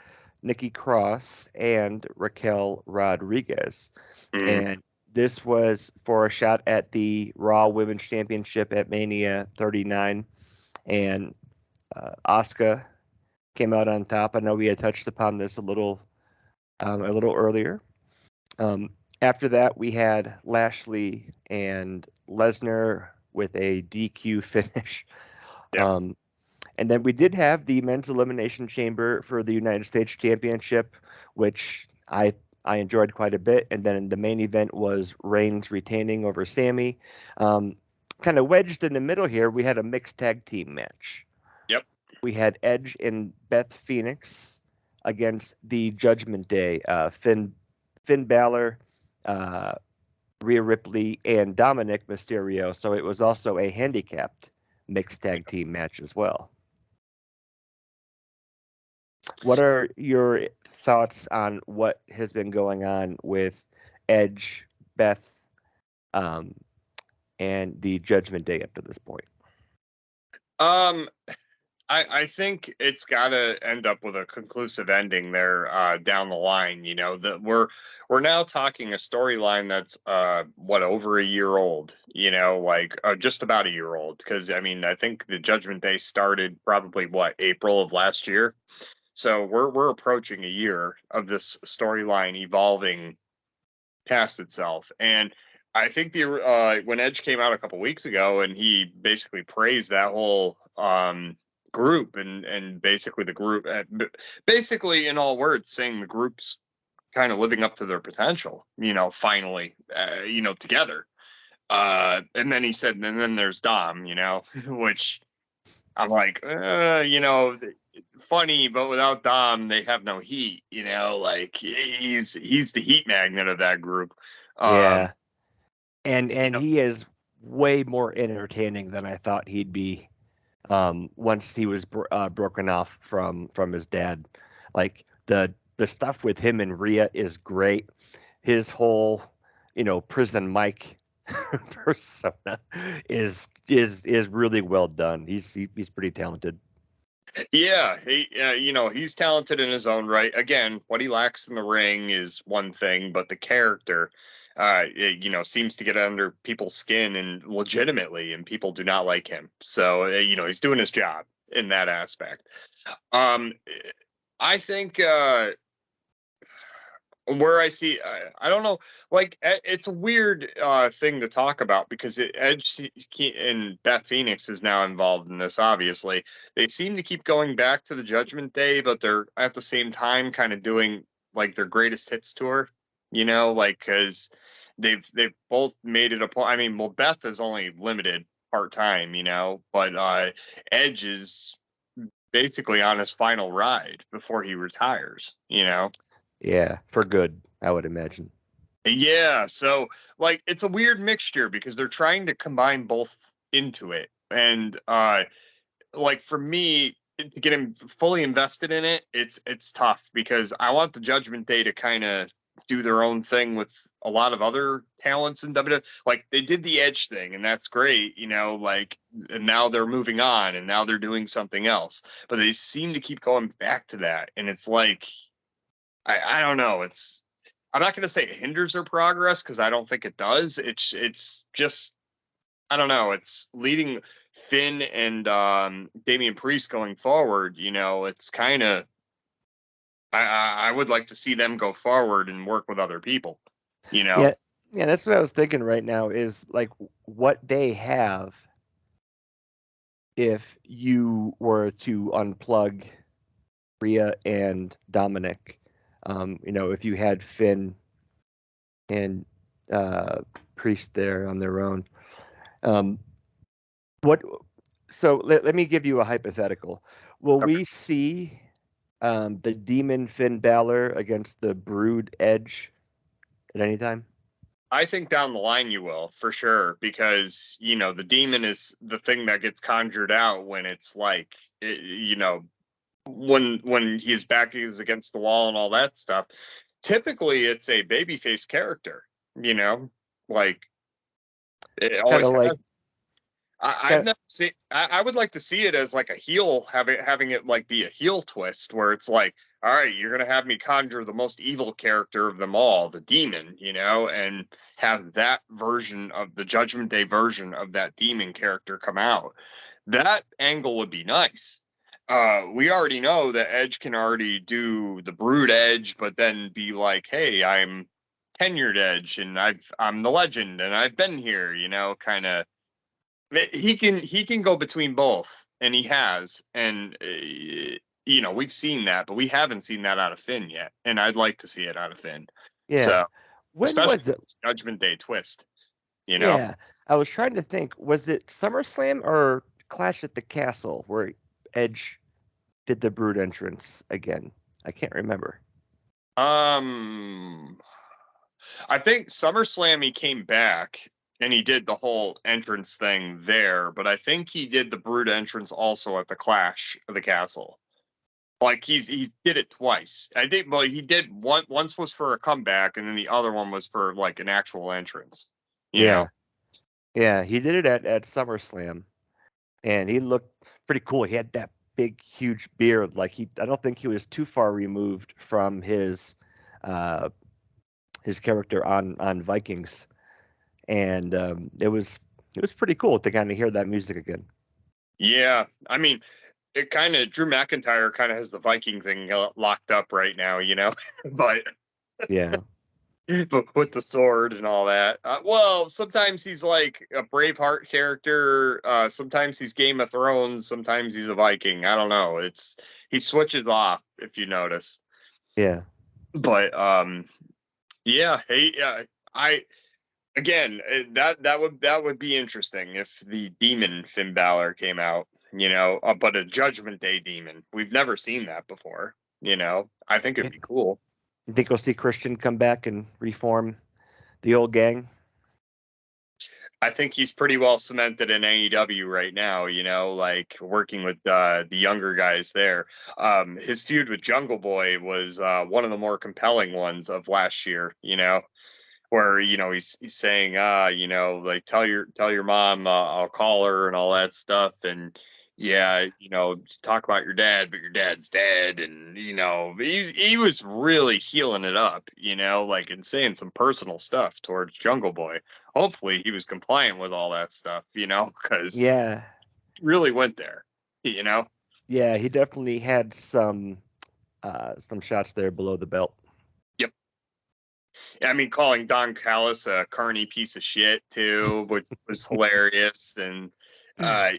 Nikki Cross, and Raquel Rodriguez. And this was for a shot at the Raw Women's Championship at Mania 39. And Asuka came out on top. I know we had touched upon this a little earlier. After that, we had Lashley and Lesnar with a DQ finish. And then we did have the men's elimination chamber for the United States Championship, which I enjoyed quite a bit. And then the main event was Reigns retaining over Sammy. Kind of wedged in the middle here, we had a mixed tag team match. We had Edge and Beth Phoenix against the Judgment Day, Finn Balor, Rhea Ripley, and Dominic Mysterio. So it was also a handicapped mixed tag team match as well. What are your thoughts on what has been going on with Edge, Beth, and the Judgment Day up to this point? I think it's got to end up with a conclusive ending there down the line. That we're now talking a storyline that's over a year old. Just about a year old. Because I think the Judgment Day started probably April of last year. So we're approaching a year of this storyline evolving past itself. And I think when Edge came out a couple weeks ago and he basically praised that whole group and basically the group, basically in all words, saying the group's kind of living up to their potential, finally, together. And then he said, and then there's Dom, which I'm like, funny, but without Dom, they have no heat, like he's the heat magnet of that group. Yeah. And he is way more entertaining than I thought he'd be once he was broken off from his dad. Like the stuff with him and Rhea is great. His whole, prison Mike persona is really well done. He's pretty talented. Yeah, he's talented in his own right. Again, what he lacks in the ring is one thing, but the character seems to get under people's skin and legitimately, and people do not like him. So, he's doing his job in that aspect. I think where I see, I don't know, like it's a weird thing to talk about because Edge and Beth Phoenix is now involved in this. Obviously, they seem to keep going back to the Judgment Day, but they're at the same time kind of doing like their greatest hits tour. Because they've both made it a point. I mean, well, Beth is only limited part-time, but Edge is basically on his final ride before he retires. Yeah, for good, I would imagine. Yeah, so like it's a weird mixture because they're trying to combine both into it. And like for me to get him fully invested in it, it's tough because I want the Judgment Day to kind of do their own thing with a lot of other talents in WWE. Like they did the Edge thing, and that's great, like and now they're moving on and now they're doing something else. But they seem to keep going back to that, and it's like I don't know. I'm not going to say it hinders their progress because I don't think it does. It's just I don't know. It's leading Finn and Damian Priest going forward. It's kind of I would like to see them go forward and work with other people. Yeah, yeah, that's what I was thinking right now is like what they have if you were to unplug Rhea and Dominic. If you had Finn and Priest there on their own. What? So let me give you a hypothetical. Will Okay. we see the Demon Finn Balor against the Brood Edge at any time? I think down the line you will for sure because the demon is the thing that gets conjured out when it's like when his back is against the wall and all that stuff. Typically, it's a babyface character. Like it Kind always of like has. I've never seen. I would like to see it as like a heel, having it like be a heel twist where it's like, all right, you're gonna have me conjure the most evil character of them all, the demon, and have that version of the Judgment Day version of that demon character come out. That angle would be nice. We already know that Edge can already do the Brood Edge, but then be like, hey, I'm tenured Edge, and I'm the legend, and I've been here, kind of he can go between both, and he has, and we've seen that, but we haven't seen that out of Finn yet, and I'd like to see it out of Finn. yeah. So, When especially was it? Judgment Day twist, you know. Yeah, I was trying to think. Was it SummerSlam or Clash at the Castle where Edge did the Brood entrance again? I can't remember. I think SummerSlam he came back and he did the whole entrance thing there, but I think he did the Brood entrance also at the Clash of the Castle. Like he did it twice. I think. Well, he did one. Once was for a comeback, and then the other one was for like an actual entrance. You Yeah, know. yeah, he did it at SummerSlam, and he looked pretty cool. He had that big, huge beard. Like I don't think he was too far removed from uh, his character on Vikings, and it was pretty cool to kind of hear that music again. Yeah, I mean, it kind of Drew McIntyre kind of has the Viking thing locked up right now. But Yeah, but with the sword and all that. Well, sometimes he's like a Braveheart character. Sometimes he's Game of Thrones. Sometimes he's a Viking. I don't know. He switches off if you notice. yeah. But yeah. Hey, I again that would be interesting if the demon Finn Balor came out. But a Judgment Day demon. We've never seen that before. I think it'd be cool. You think we'll see Christian come back and reform the old gang? I think he's pretty well cemented in AEW right now, like working with the younger guys there. His feud with Jungle Boy was one of the more compelling ones of last year, where he's saying like tell your mom I'll call her and all that stuff, and yeah, talk about your dad, but your dad's dead, and he was really healing it up, like and saying some personal stuff towards Jungle Boy. Hopefully he was compliant with all that stuff, because Yeah, really went there, you know. yeah. He definitely had some shots there below the belt. Yep. I mean, calling Don Callis a carny piece of shit too, which was hilarious. And I've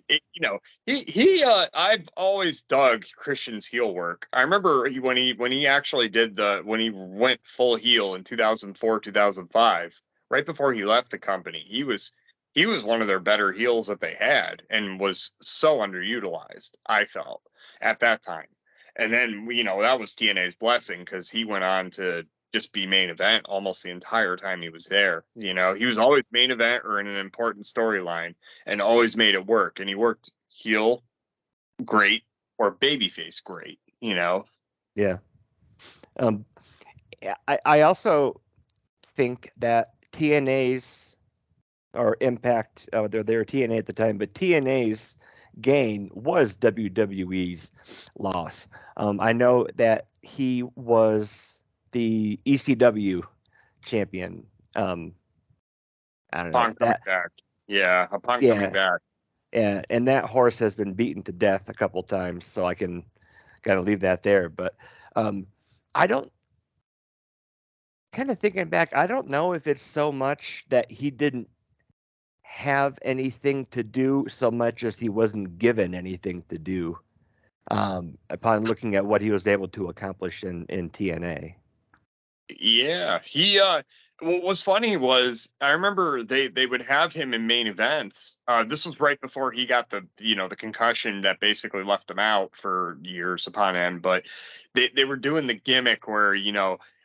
always dug Christian's heel work. I remember when he actually did when he went full heel in 2004, 2005, right before he left the company, he was one of their better heels that they had, and was so underutilized, I felt, at that time. And then, that was TNA's blessing, because he went on to just be main event almost the entire time he was there. He was always main event or in an important storyline, and always made it work. And he worked heel great or babyface great. Yeah. I also think that TNA's or Impact, they're TNA at the time, but TNA's gain was WWE's loss. I know that he was the ECW champion. I don't know Upon coming that. back. Yeah, upon coming Yeah, back. and that horse has been beaten to death a couple times, so I can kind of leave that there. But I don't. Kind of thinking back, I don't know if it's so much that he didn't have anything to do so much as he wasn't given anything to do upon looking at what he was able to accomplish in TNA. Yeah, he what was funny was, I remember they would have him in main events. This was right before he got the concussion that basically left him out for years upon end, but they were doing the gimmick where,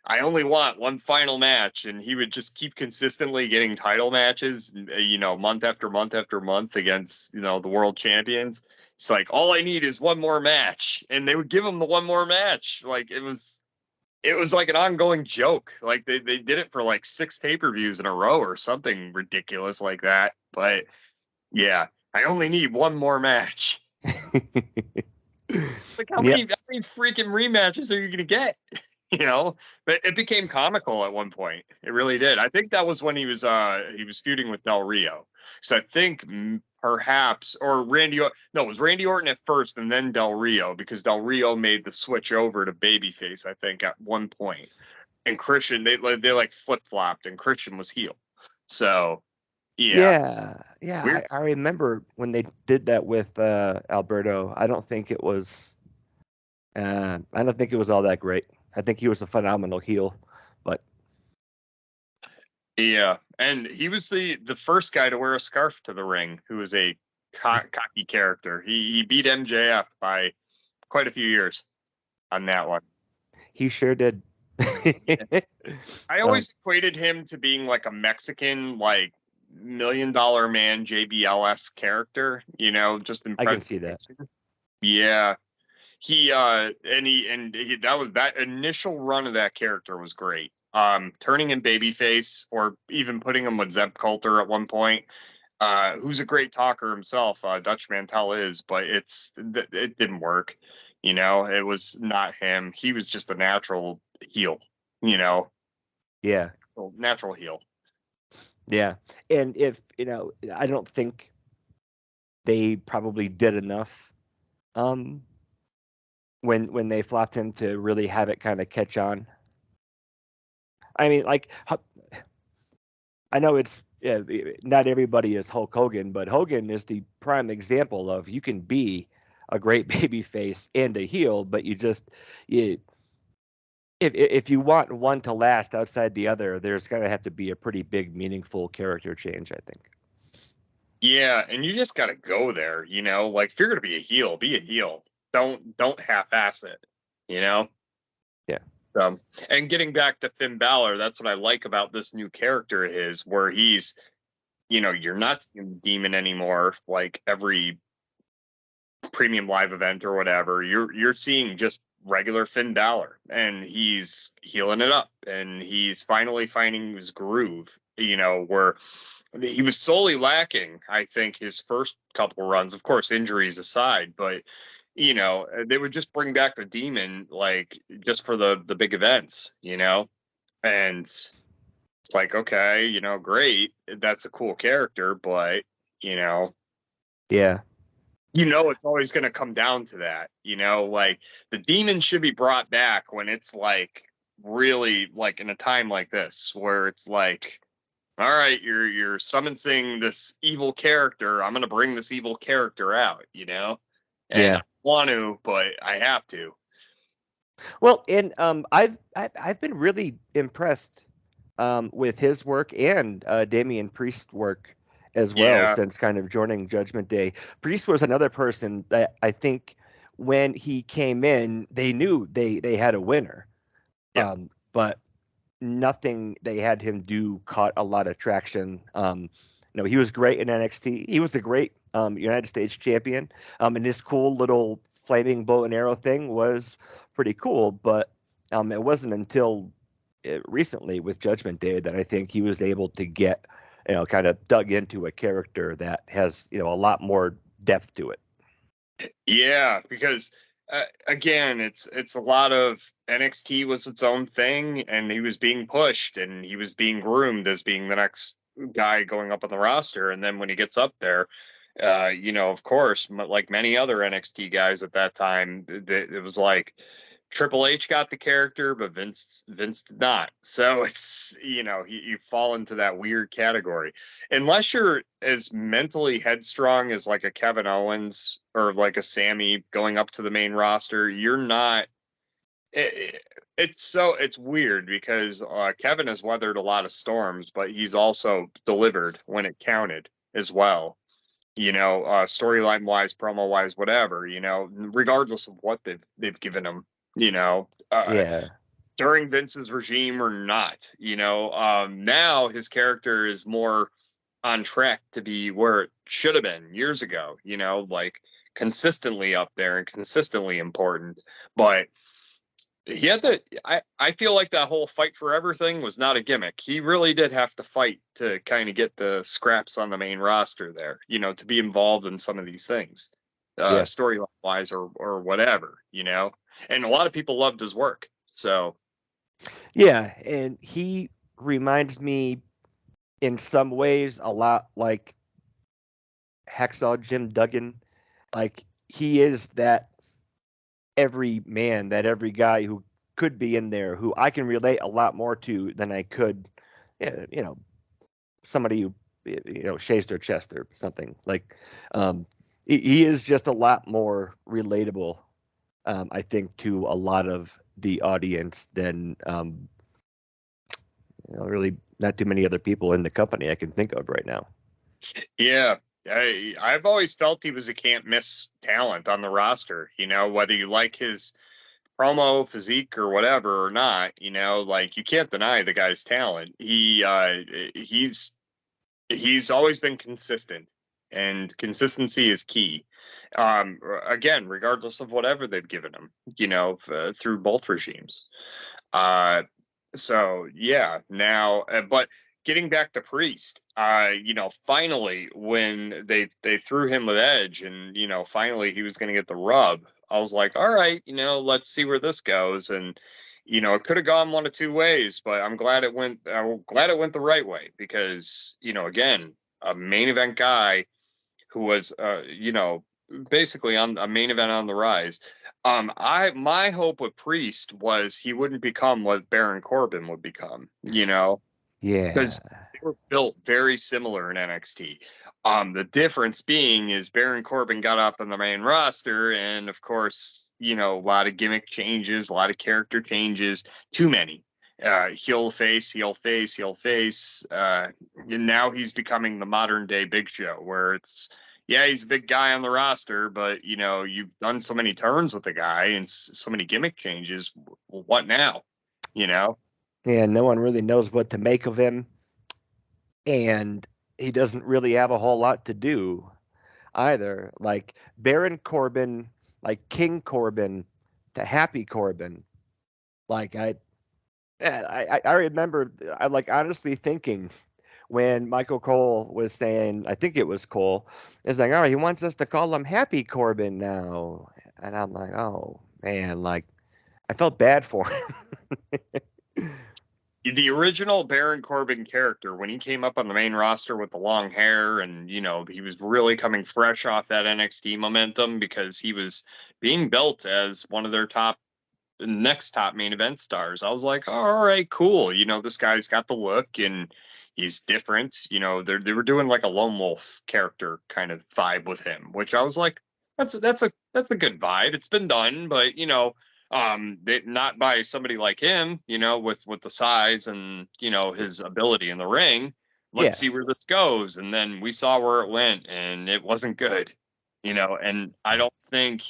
I only want one final match, and he would just keep consistently getting title matches, month after month after month against, the world champions. It's like, all I need is one more match, and they would give him the one more match. Like, it was like an ongoing joke. Like, they did it for like 6 pay-per-views in a row or something ridiculous like that. But yeah, I only need one more match. Like, how Yep. many freaking rematches are you gonna get? But it became comical at one point. It really did. I think that was when he was feuding with Del Rio. So I think, perhaps, or no, it was Randy Orton at first, and then Del Rio, because Del Rio made the switch over to babyface, I think, at one point. And Christian, they like flip flopped, and Christian was heel. So yeah, Yeah. weird. I remember when they did that with Alberto. I don't think it was all that great. I think he was a phenomenal heel, but Yeah, and he was the first guy to wear a scarf to the ring, who was a cocky character. He beat MJF by quite a few years on that one. he sure did. Yeah. I um, always equated him to being like a Mexican, like, $1 million man JBLS character, just I can impressive. see that. Yeah. That initial run of that character was great. Turning him babyface, or even putting him with Zeb Coulter at one point, who's a great talker himself, Dutch Mantel is, but it didn't work. It was not him. He was just a natural heel, you know, Yeah. natural heel. Yeah. And if, I don't think they probably did enough um when they flopped him to really have it kind of catch on. I mean, like I know it's not everybody is Hulk Hogan, but Hogan is the prime example of you can be a great baby face and a heel, but you if you want one to last outside the other, there's gonna have to be a pretty big meaningful character change, I think. Yeah, and you just got to go there, like, if you're going to be a heel, be a heel. Don't half-ass it, you know? Yeah. And getting back to Finn Balor, that's what I like about this new character of his, where he's, you're not seeing Demon anymore, like every premium live event or whatever. You're seeing just regular Finn Balor, and he's healing it up, and he's finally finding his groove, where he was solely lacking, I think, his first couple runs, of course, injuries aside, but they would just bring back the Demon, like, just for the big events, and it's like, okay, great, that's a cool character, but you know Yeah. it's always going to come down to that, like, the Demon should be brought back when it's like really, like, in a time like this, where it's like, all right, you're summoning this evil character, I'm going to bring this evil character out, and Yeah. I want to, but I have to. Well, and I've been really impressed with his work and Damian Priest's work as well Yeah. since kind of joining Judgment Day. Priest was another person that I think when he came in, they knew they had a winner, Yep. but nothing they had him do caught a lot of traction. He was great in NXT. He was a great United States champion, and his cool little flaming bow and arrow thing was pretty cool. But it wasn't until recently with Judgment Day that I think he was able to get, kind of dug into a character that has, a lot more depth to it. Yeah, because again, it's a lot of NXT was its own thing, and he was being pushed, and he was being groomed as being the next guy going up on the roster. And then when he gets up there, of course, like many other NXT guys at that time, it was like Triple H got the character, but Vince did not. So it's you fall into that weird category unless you're as mentally headstrong as like a Kevin Owens or like a Sammy going up to the main roster. You're not. It's weird because Kevin has weathered a lot of storms, but he's also delivered when it counted as well. Storyline wise, promo wise, whatever. Regardless of what they've given him. Yeah. During Vince's regime or not. Now his character is more on track to be where it should have been years ago. Like consistently up there and consistently important, but he had to I feel like that whole fight forever thing was not a gimmick. He really did have to fight to kind of get the scraps on the main roster there, to be involved in some of these things, Yeah. storyline wise or whatever, and a lot of people loved his work. So Yeah. And he reminds me in some ways a lot like Hacksaw Jim Duggan. Like he is that every man, that every guy who could be in there, who I can relate a lot more to than I could, somebody who shaves their chest or something. Like he is just a lot more relatable, I think, to a lot of the audience than really not too many other people in the company I can think of right now. yeah, I've always felt he was a can't miss talent on the roster. Whether you like his promo, physique, or whatever or not, like you can't deny the guy's talent. He's always been consistent, and consistency is key. Again, regardless of whatever they've given him, through both regimes. Uh, so yeah, now, but getting back to Priest, finally when they threw him with Edge, and finally he was going to get the rub. I was like, all right, let's see where this goes, and it could have gone one of two ways, but I'm glad it went. I'm glad it went the right way because again, a main event guy who was basically on a main event on the rise. My hope with Priest was he wouldn't become what Baron Corbin would become, Yeah. because they were built very similar in NXT. The difference being is Baron Corbin got up on the main roster, and of course, a lot of gimmick changes, a lot of character changes, too many. Heel face, heel face, heel face. And now he's becoming the modern day Big Show, where it's he's a big guy on the roster, but you've done so many turns with the guy and so many gimmick changes. What now? And no one really knows what to make of him. And he doesn't really have a whole lot to do either. Like Baron Corbin, like King Corbin to Happy Corbin. Like I remember I like honestly thinking when Michael Cole was saying, I think it was Cole, is like, oh, he wants us to call him Happy Corbin now. And I'm like, oh man, like I felt bad for him. The original Baron Corbin character, when he came up on the main roster with the long hair, and he was really coming fresh off that NXT momentum because he was being built as one of their next top main event stars. I was like, oh, all right, cool. This guy's got the look and he's different. They were doing like a lone wolf character kind of vibe with him, which I was like, that's a good vibe. It's been done, but Not by somebody like him, with the size and his ability in the ring. Let's see where this goes. And then we saw where it went, and it wasn't good. And I don't think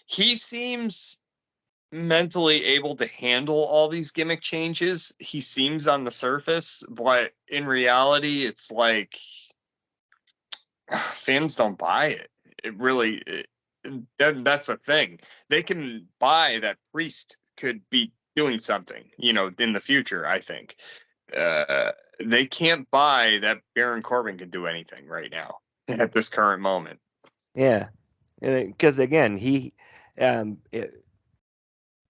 he seems mentally able to handle all these gimmick changes. He seems on the surface, but in reality, it's like fans don't buy it. It really, that's a thing. They can buy that Priest could be doing something, in the future. I think they can't buy that Baron Corbin can do anything right now at this current moment. Yeah, because again,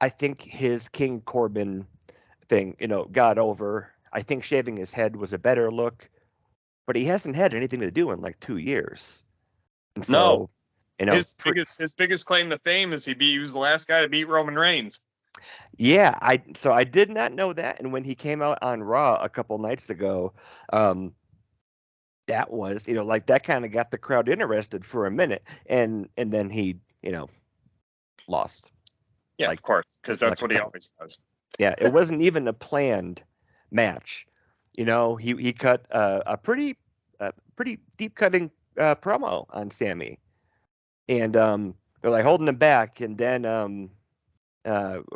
I think his King Corbin thing, got over. I think shaving his head was a better look, but he hasn't had anything to do in like 2 years. And No, so, his biggest claim to fame is he was the last guy to beat Roman Reigns. Yeah, I did not know that, and when he came out on Raw a couple nights ago, that was like that kind of got the crowd interested for a minute, and then he lost. Yeah, like, of course, because that's like what he always does. Yeah, it wasn't even a planned match. He cut pretty deep cutting promo on Sammy, and they're like holding him back, and then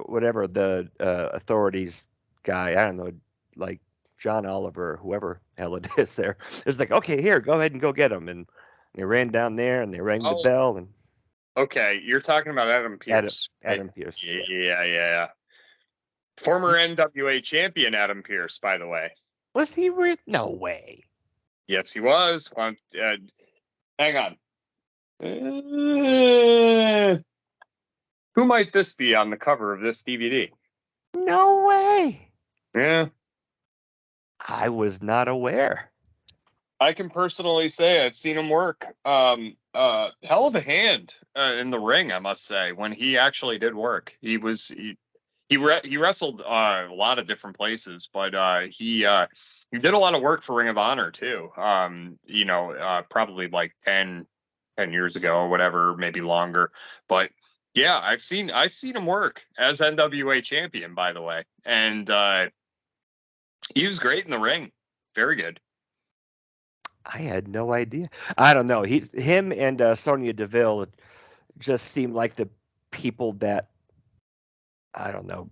whatever the authorities guy, I don't know, like John Oliver, whoever hell it is, there is like, okay, here, go ahead and go get him, and they ran down there and they rang the bell, and okay, you're talking about Adam Pearce. Adam Pearce, yeah. Former NWA champion Adam Pearce, by the way. Was he with? No way. Yes, he was. Hang on. Who might this be on the cover of this DVD? No way. Yeah. I was not aware. I can personally say I've seen him work. Hell of a hand in the ring, I must say. When he actually did work, he wrestled a lot of different places, but he did a lot of work for Ring of Honor too. Probably like 10 years ago or whatever, maybe longer. But yeah, I've seen him work as NWA champion, by the way, and he was great in the ring. Very good. I had no idea. I don't know. Him and Sonya Deville just seem like the people that, I don't know,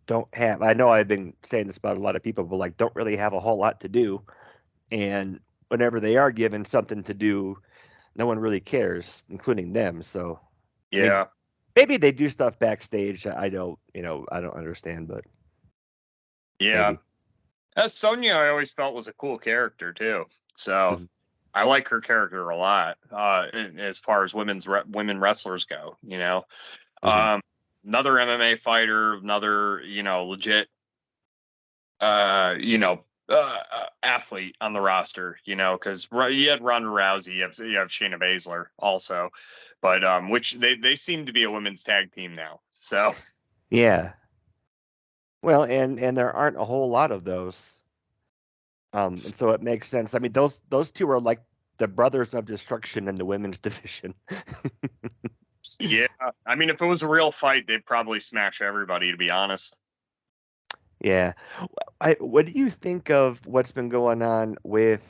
don't have. I know I've been saying this about a lot of people, but like don't really have a whole lot to do. And whenever they are given something to do, no one really cares, including them. So yeah, I mean, maybe they do stuff backstage. I don't understand, but yeah. Maybe. As Sonya, I always felt was a cool character too. So I like her character a lot. As far as women wrestlers go, another MMA fighter, another legit, athlete on the roster. Because you had Ronda Rousey, you have Shayna Baszler also, but which they seem to be a women's tag team now. So Yeah. Well, and there aren't a whole lot of those. And so it makes sense. I mean, those two are like the brothers of destruction in the women's division. yeah, I mean, if it was a real fight, they'd probably smash everybody, to be honest. Yeah. What do you think of what's been going on with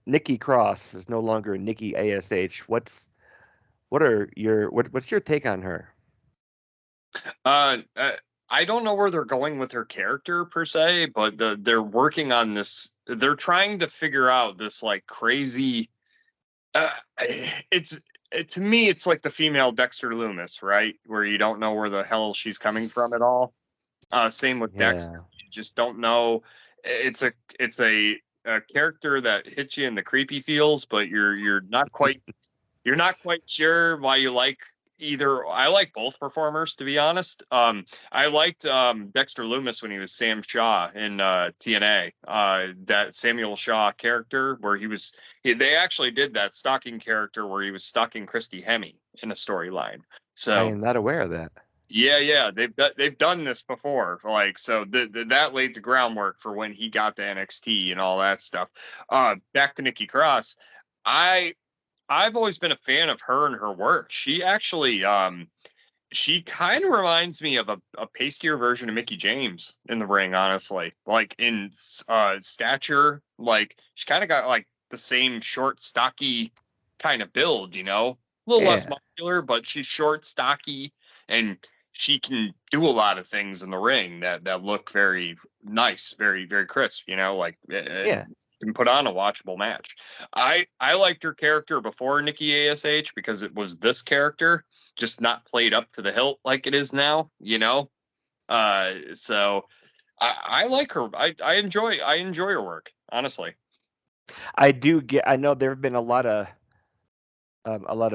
Nikki Cross is no longer Nikki ASH? What's your take on her? I don't know where they're going with her character per se, but they're working on this. They're trying to figure out this like crazy. To me, it's like the female Dexter Loomis, right? Where you don't know where the hell she's coming from at all. Same with Dexter. You just don't know. It's a character that hits you in the creepy feels, but you're not quite sure why you like either. I like both performers, to be honest. I liked Dexter Loomis when he was Sam Shaw in TNA. That Samuel Shaw character where they actually did that stalking character where he was stalking Christy Hemme in a storyline. So I am not aware of that. Yeah, they've done this before, like so that laid the groundwork for when he got to NXT and all that stuff. Back to Nikki Cross, I've always been a fan of her and her work. She actually she kind of reminds me of a pastier version of Mickey James in the ring, honestly. Like in stature, like she kind of got like the same short, stocky kind of build, you know, a little less muscular, but she's short, stocky, and she can do a lot of things in the ring that look very nice, very very crisp, you know, like and put on a watchable match. I liked her character before Nikki ASH because it was this character, just not played up to the hilt like it is now, you know. So I like her. I enjoy her work, honestly. I do get. I know there have been a lot of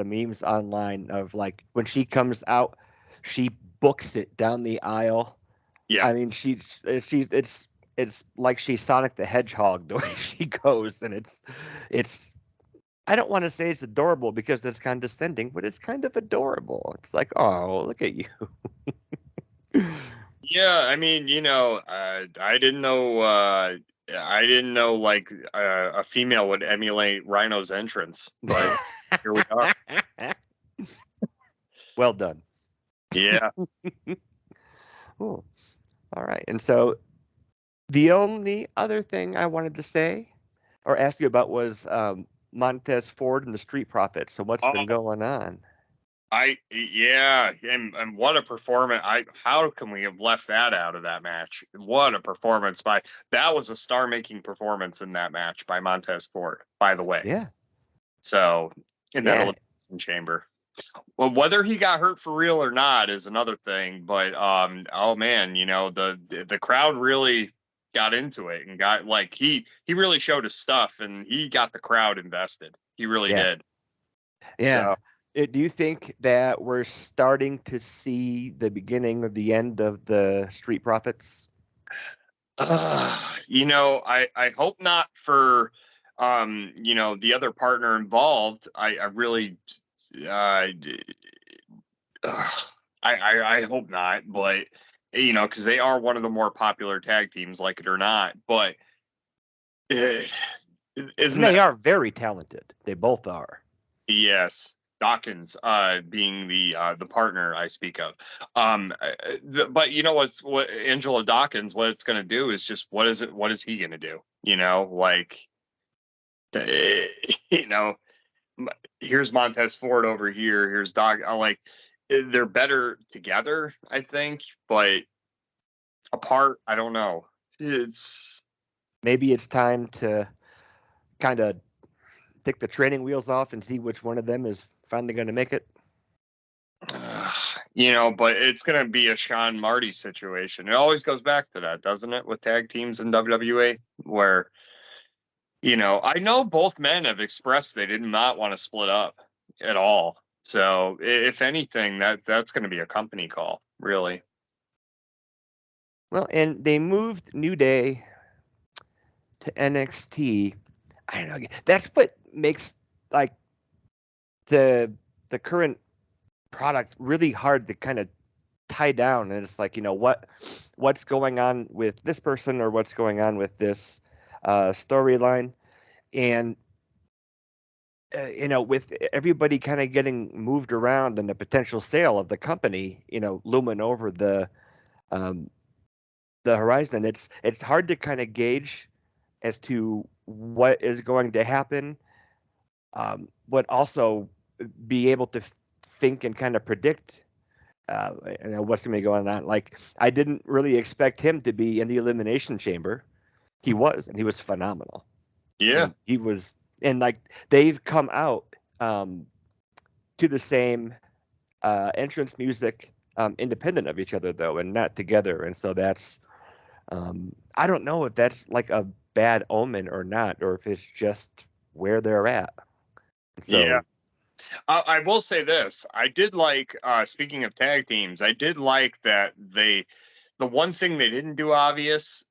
memes online of like when she comes out, she books it down the aisle. Yeah. I mean, it's like she's Sonic the Hedgehog the way she goes, and it's. I don't want to say it's adorable because that's condescending, but it's kind of adorable. It's like, oh, look at you. Yeah, I mean, you know, I didn't know. I didn't know like a female would emulate Rhino's entrance, but here we are. Well done. Yeah. Ooh. All right. And so the only other thing I wanted to say or ask you about was Montez Ford and the Street Profits. So what's been going on? And what a performance! How can we have left that out of that match? What a performance by that was a star-making performance in that match by Montez Ford. By the way, Yeah. So in that elimination chamber, well, whether he got hurt for real or not is another thing. But oh man, you know the crowd really got into it and got like he really showed his stuff and he got the crowd invested. He really did. Yeah. So, Do you think that we're starting to see the beginning of the end of the Street Profits? you know, I hope not for you know, the other partner involved. I really uh I hope not, but you know, because they are one of the more popular tag teams, like it or not. But uh, isn't And they that are very talented. They both are. yes? Dawkins, being the partner I speak of, but you know what Angela Dawkins, what it's going to do is just what is he going to do? You know, like you know, here's Montez Ford over here. Here's Doc. Like they're better together, I think, but apart, I don't know. It's Maybe it's time to kind of take the training wheels off and see which one of them is finally going to make it. you know, but it's going to be a Sean Marty situation. It always goes back to that, doesn't it, with tag teams in WWE, where you know, I know both men have expressed they did not want to split up at all. So, if anything, that's going to be a company call, really. Well, and they moved New Day to NXT. I don't know. That's what makes like the current product really hard to kind of tie down. And it's like, you know, what's going on with this person or what's going on with this storyline, and you know, with everybody kind of getting moved around and the potential sale of the company, you know, looming over um, the horizon, it's hard to kind of gauge as to what is going to happen, but also be able to think and kind of predict you know, what's going to be going on. Like I didn't really expect him to be in the Elimination Chamber. He was, and he was phenomenal. Yeah, And he was, and like they've come out to the same entrance music, independent of each other though, and not together. And so that's I don't know if that's like a bad omen or not, or if it's just where they're at. So yeah. I will say this: I did like. Speaking of tag teams, I did like that the one thing they didn't do obvious,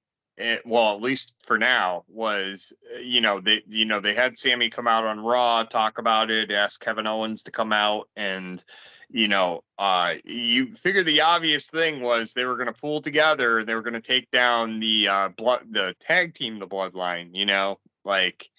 well, at least for now, was you know they had Sammy come out on Raw, talk about it, ask Kevin Owens to come out, and you know, you figure the obvious thing was they were going to pull together and they were going to take down the tag team, the Bloodline, you know, like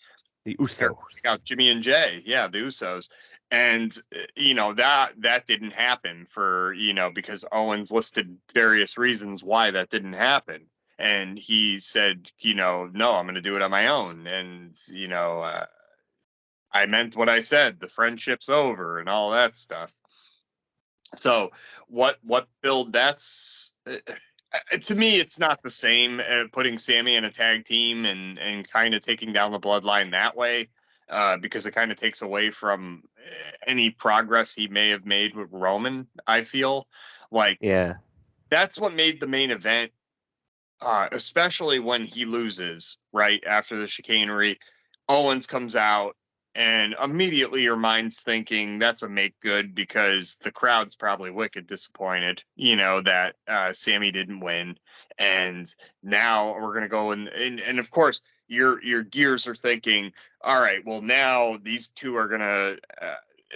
the Usos. out Jimmy and Jay, yeah, the Usos. And that didn't happen for because Owens listed various reasons why that didn't happen, and he said no, I'm going to do it on my own, and I meant what I said, the friendship's over and all that stuff. So what build that's to me, it's not the same putting Sammy in a tag team and kind of taking down the bloodline that way, because it kind of takes away from any progress he may have made with Roman. I feel like that's what made the main event, especially when he loses right after the chicanery. Owens comes out, and immediately your mind's thinking that's a make good, because the crowd's probably wicked disappointed, that Sammy didn't win. And now we're going to go and of course your gears are thinking, all right, well, now these two are going to,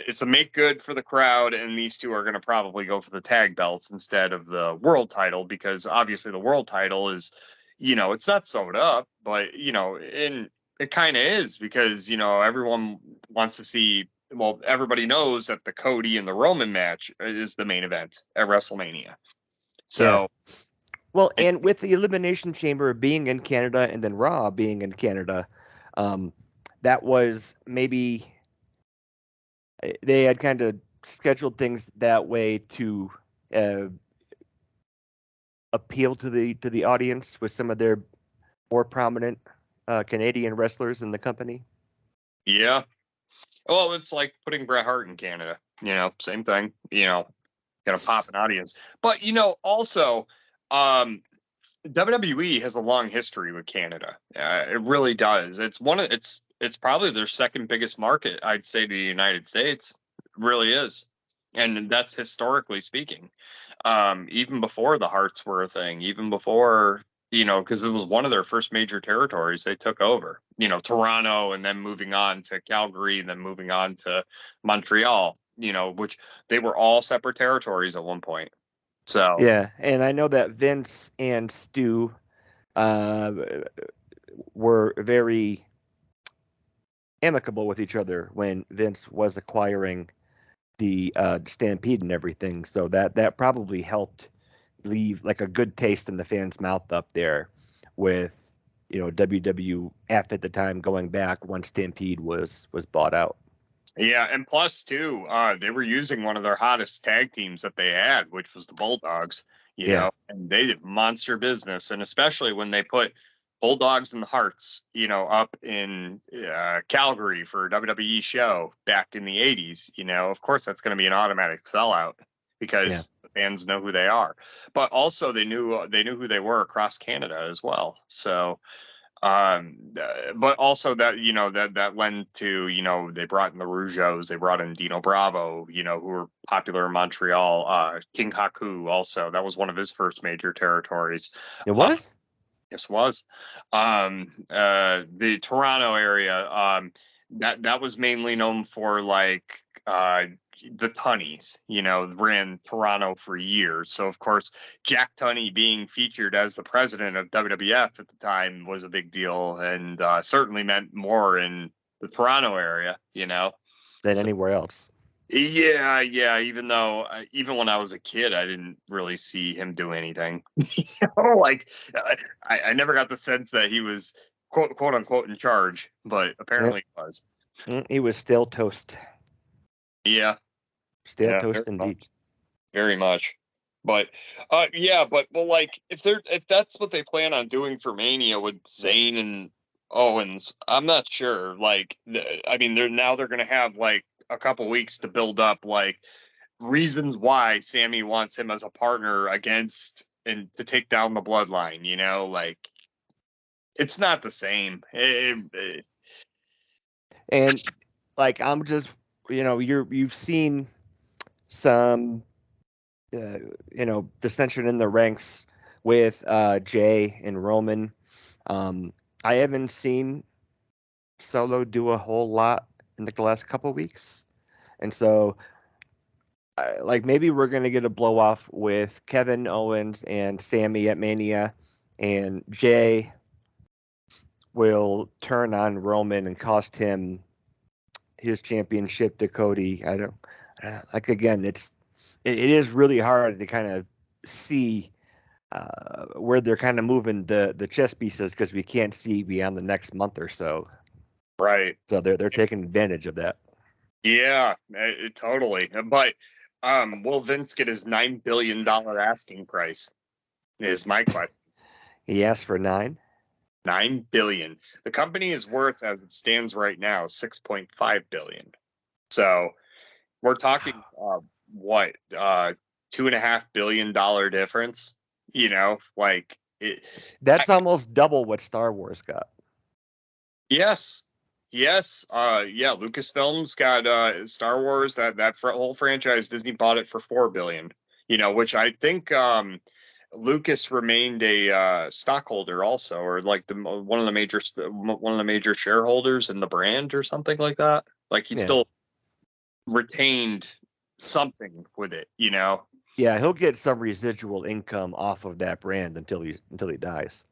it's a make good for the crowd, and these two are going to probably go for the tag belts instead of the world title, because obviously the world title is, it's not sewed up, but, it kind of is, because everyone wants to see. Well, everybody knows that the Cody and the Roman match is the main event at WrestleMania. So, well, and with the Elimination Chamber being in Canada and then Raw being in Canada, that was maybe they had kind of scheduled things that way to appeal to the audience with some of their more prominent Canadian wrestlers in the company. Yeah. Well, it's like putting Bret Hart in Canada. Same thing. Gonna pop an audience. But also, WWE has a long history with Canada. It really does. It's probably their second biggest market, I'd say, to the United States. It really is, and that's historically speaking. Even before the Hearts were a thing, even before because it was one of their first major territories they took over. Toronto, and then moving on to Calgary, and then moving on to Montreal. Which they were all separate territories at one point. So yeah, and I know that Vince and Stu were very amicable with each other when Vince was acquiring the Stampede and everything. So that probably helped leave like a good taste in the fans' mouth up there with WWF at the time going back once Stampede was bought out. Yeah, and plus too, they were using one of their hottest tag teams that they had, which was the Bulldogs. And they did monster business, and especially when they put Bulldogs and the Hearts, up in Calgary for a WWE show back in the '80s. Of course that's going to be an automatic sellout, because the fans know who they are, but also they knew who they were across Canada as well. So. But also that that led to they brought in the Rougeos, they brought in Dino Bravo, who were popular in Montreal. King Haku also, that was one of his first major territories. It was. Yes, it was. The Toronto area, that was mainly known for like the Tunnies, ran Toronto for years. So of course, Jack Tunney being featured as the president of WWF at the time was a big deal, and certainly meant more in the Toronto area, than anywhere else. Yeah. Even though, even when I was a kid, I didn't really see him do anything. Like I never got the sense that he was quote unquote in charge, but apparently he was. He was still toast. Yeah, still toast indeed. Very much. But but like if that's what they plan on doing for Mania with Zayn and Owens, I'm not sure. Like, I mean, they're going to have like a couple weeks to build up like reasons why Sammy wants him as a partner against and to take down the bloodline. Like it's not the same. And like I'm just you've seen some dissension in the ranks with Jay and Roman. I haven't seen Solo do a whole lot in the last couple weeks, and so like maybe we're gonna get a blow off with Kevin Owens and Sammy at Mania, and Jay will turn on Roman and cost him his championship to Cody. I don't like again. It is really hard to kind of see where they're kind of moving the chess pieces because we can't see beyond the next month or so. Right. So they're taking advantage of that. Yeah, totally. But will Vince get his $9 billion asking price? Is my question. He asked for 9. $9 billion. The company is worth, as it stands right now, $6.5 billion. So we're talking what $2.5 billion difference. You know, like it. That's almost double what Star Wars got. Yes. Yes. Yeah, Lucasfilms got Star Wars, that whole franchise. Disney bought it for $4 billion. You know, which I think Lucas remained a stockholder also, or like one of the major shareholders in the brand or something like that. Like he still retained something with it, you know. Yeah, he'll get some residual income off of that brand until he dies.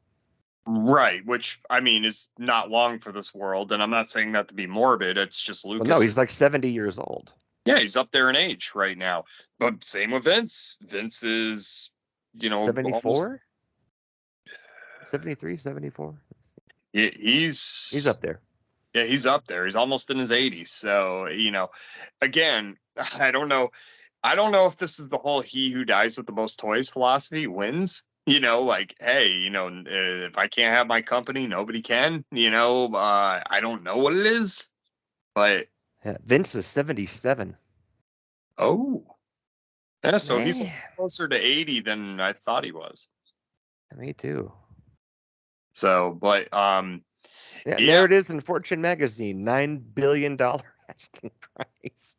Right, which I mean is not long for this world, and I'm not saying that to be morbid. It's just Lucas. Well, no, he's like 70 years old. Yeah, he's up there in age right now. But same with Vince. Vince is, 74? 73, 74? He's up there. Yeah, he's up there. He's almost in his 80s. So, again, I don't know. I don't know if this is the whole he who dies with the most toys philosophy wins. Like, hey, if I can't have my company, nobody can. I don't know what it is, but Vince is 77. Oh, yeah. So he's closer to 80 than I thought he was. Me too. So, but there it is in Fortune magazine, $9 billion asking price.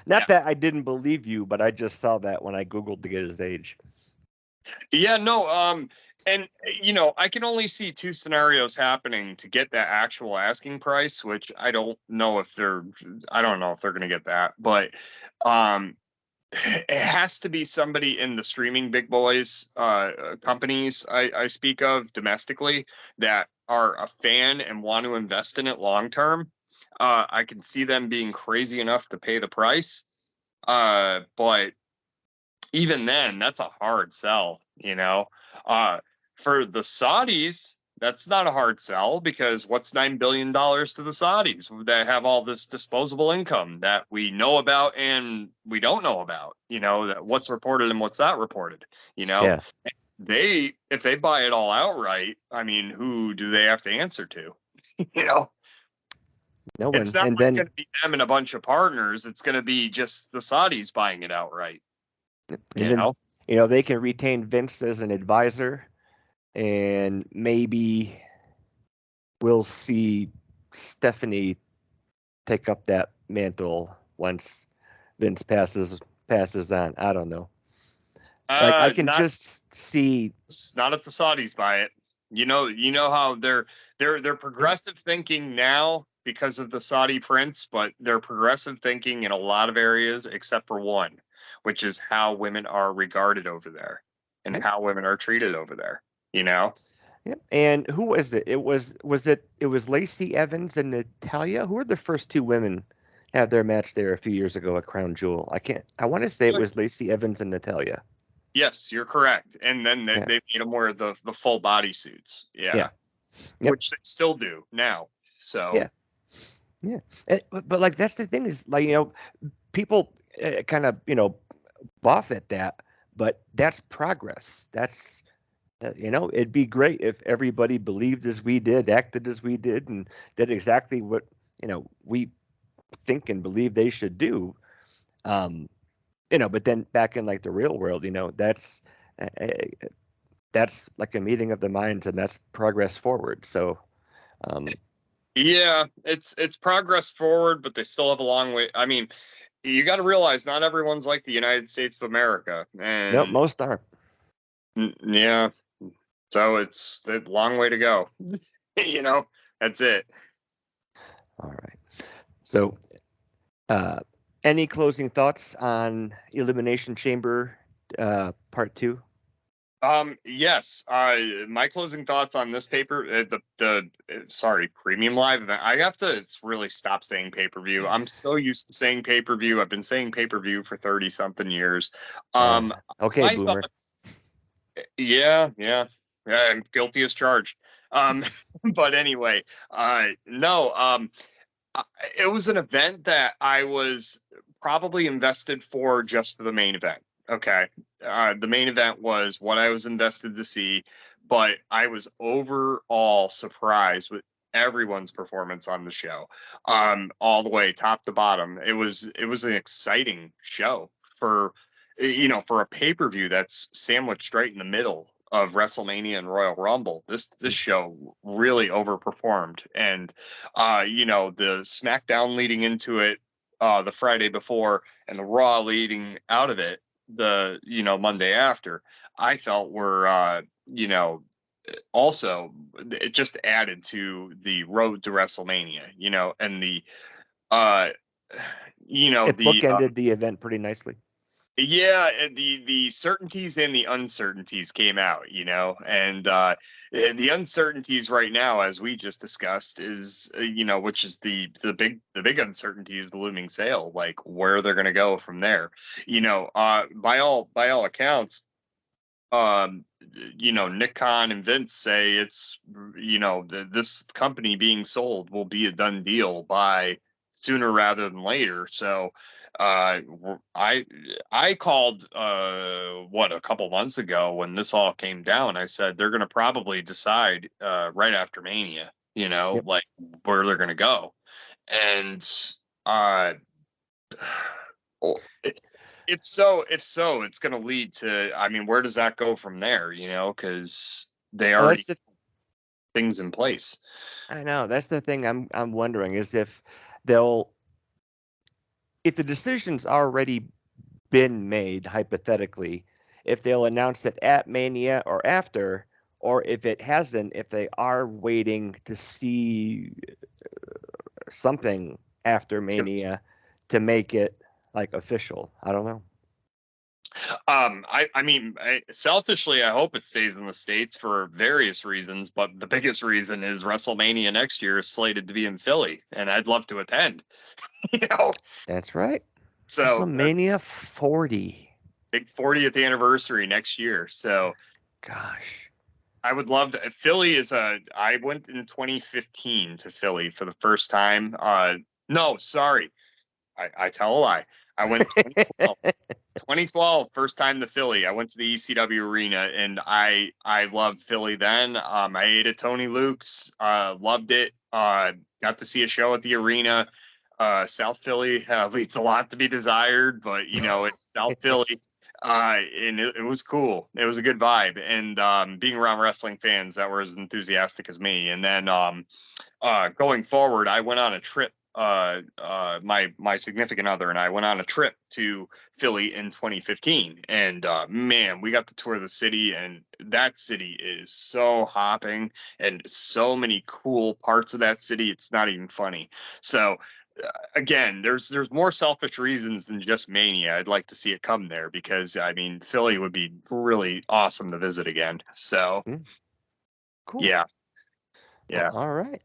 Not that I didn't believe you, but I just saw that when I Googled to get his age. Yeah, no, and I can only see two scenarios happening to get that actual asking price, which I don't know if they're going to get that, but it has to be somebody in the streaming big boys companies I speak of domestically that are a fan and want to invest in it long term. I can see them being crazy enough to pay the price, but even then, that's a hard sell, For the Saudis, that's not a hard sell because what's $9 billion to the Saudis that have all this disposable income that we know about and we don't know about, that what's reported and what's not reported, Yeah. If they buy it all outright, I mean, who do they have to answer to? No one. It's not going to be them and a bunch of partners. It's going to be just the Saudis buying it outright. They can retain Vince as an advisor, and maybe we'll see Stephanie take up that mantle once Vince passes on. I don't know. I can just see. Not if the Saudis buy it. You know how they're progressive thinking now because of the Saudi prince, but they're progressive thinking in a lot of areas except for one, which is how women are regarded over there and how women are treated over there. Yep. And who was it? It was Lacey Evans and Natalia. Who were the first two women to have their match there a few years ago at Crown Jewel? I want to say it was Lacey Evans and Natalia. Yes, you're correct. And then they made them wear the full body suits. Yeah. Yep. Which they still do now. So yeah. But like that's the thing is like people kind of boff at that, but that's progress. That's it'd be great if everybody believed as we did, acted as we did, and did exactly what we think and believe they should do. But then back in like the real world, that's like a meeting of the minds, and that's progress forward. So, yeah, it's progress forward, but they still have a long way. I mean, you got to realize not everyone's like the United States of America, and nope, most aren't. Yeah, so it's a long way to go. That's it. All right. So, any closing thoughts on Elimination Chamber Part 2? Yes. My closing thoughts on this paper, sorry, premium live event. I have to really stop saying pay-per-view. I'm so used to saying pay-per-view. I've been saying pay-per-view for 30 something years. Okay, My boomer. thoughts, yeah, I'm guilty as charged. But anyway, no, it was an event that I was probably invested for just for the main event. Okay. The main event was what I was invested to see, but I was overall surprised with everyone's performance on the show. All the way top to bottom. It was an exciting show for for a pay-per-view that's sandwiched right in the middle of WrestleMania and Royal Rumble. This show really overperformed, and the SmackDown leading into it, the Friday before, and the Raw leading out of it, the Monday after, I felt were also, it just added to the road to WrestleMania, and the uh It the bookended the event pretty nicely. yeah, the certainties and the uncertainties came out, and the uncertainties right now, as we just discussed, is which is the big uncertainty is the looming sale, like where they're going to go from there. By all accounts, Nick Khan and Vince say it's this company being sold will be a done deal by sooner rather than later. So uh I called a couple months ago when this all came down. I said they're going to probably decide right after Mania, Yep. like where they're going to go. And uh if so, it's going to lead to, I mean, where does that go from there, because they Well, already things in place. I know that's the thing I'm wondering is they'll if the decision's already been made hypothetically, if they'll announce it at Mania or after, or if it hasn't, if they are waiting to see something after Mania to make it like official. I don't know. I mean, selfishly, I hope it stays in the States for various reasons, but the biggest reason is WrestleMania next year is slated to be in Philly, and I'd love to attend. you know, That's right. so WrestleMania 40. big 40th anniversary next year. So Gosh. I would love to. Philly is a. I went in 2015 to Philly for the first time. No, sorry, I tell a lie. I went 2012. 2012, first time to Philly. I went to the ECW arena, and I loved Philly then. I ate at Tony Luke's, loved it. Got to see a show at the arena. South Philly leaves a lot to be desired, but it's South Philly. And it was cool. It was a good vibe, and being around wrestling fans that were as enthusiastic as me. And then going forward, I went on a trip. My significant other and I went on a trip to Philly in 2015, and man, we got to tour the city, and that city is so hopping, and so many cool parts of that city. It's not even funny. So. Again, there's more selfish reasons than just Mania. I'd like to see it come there because I mean Philly would be really awesome to visit again. So Cool. yeah, Well, yeah. all right.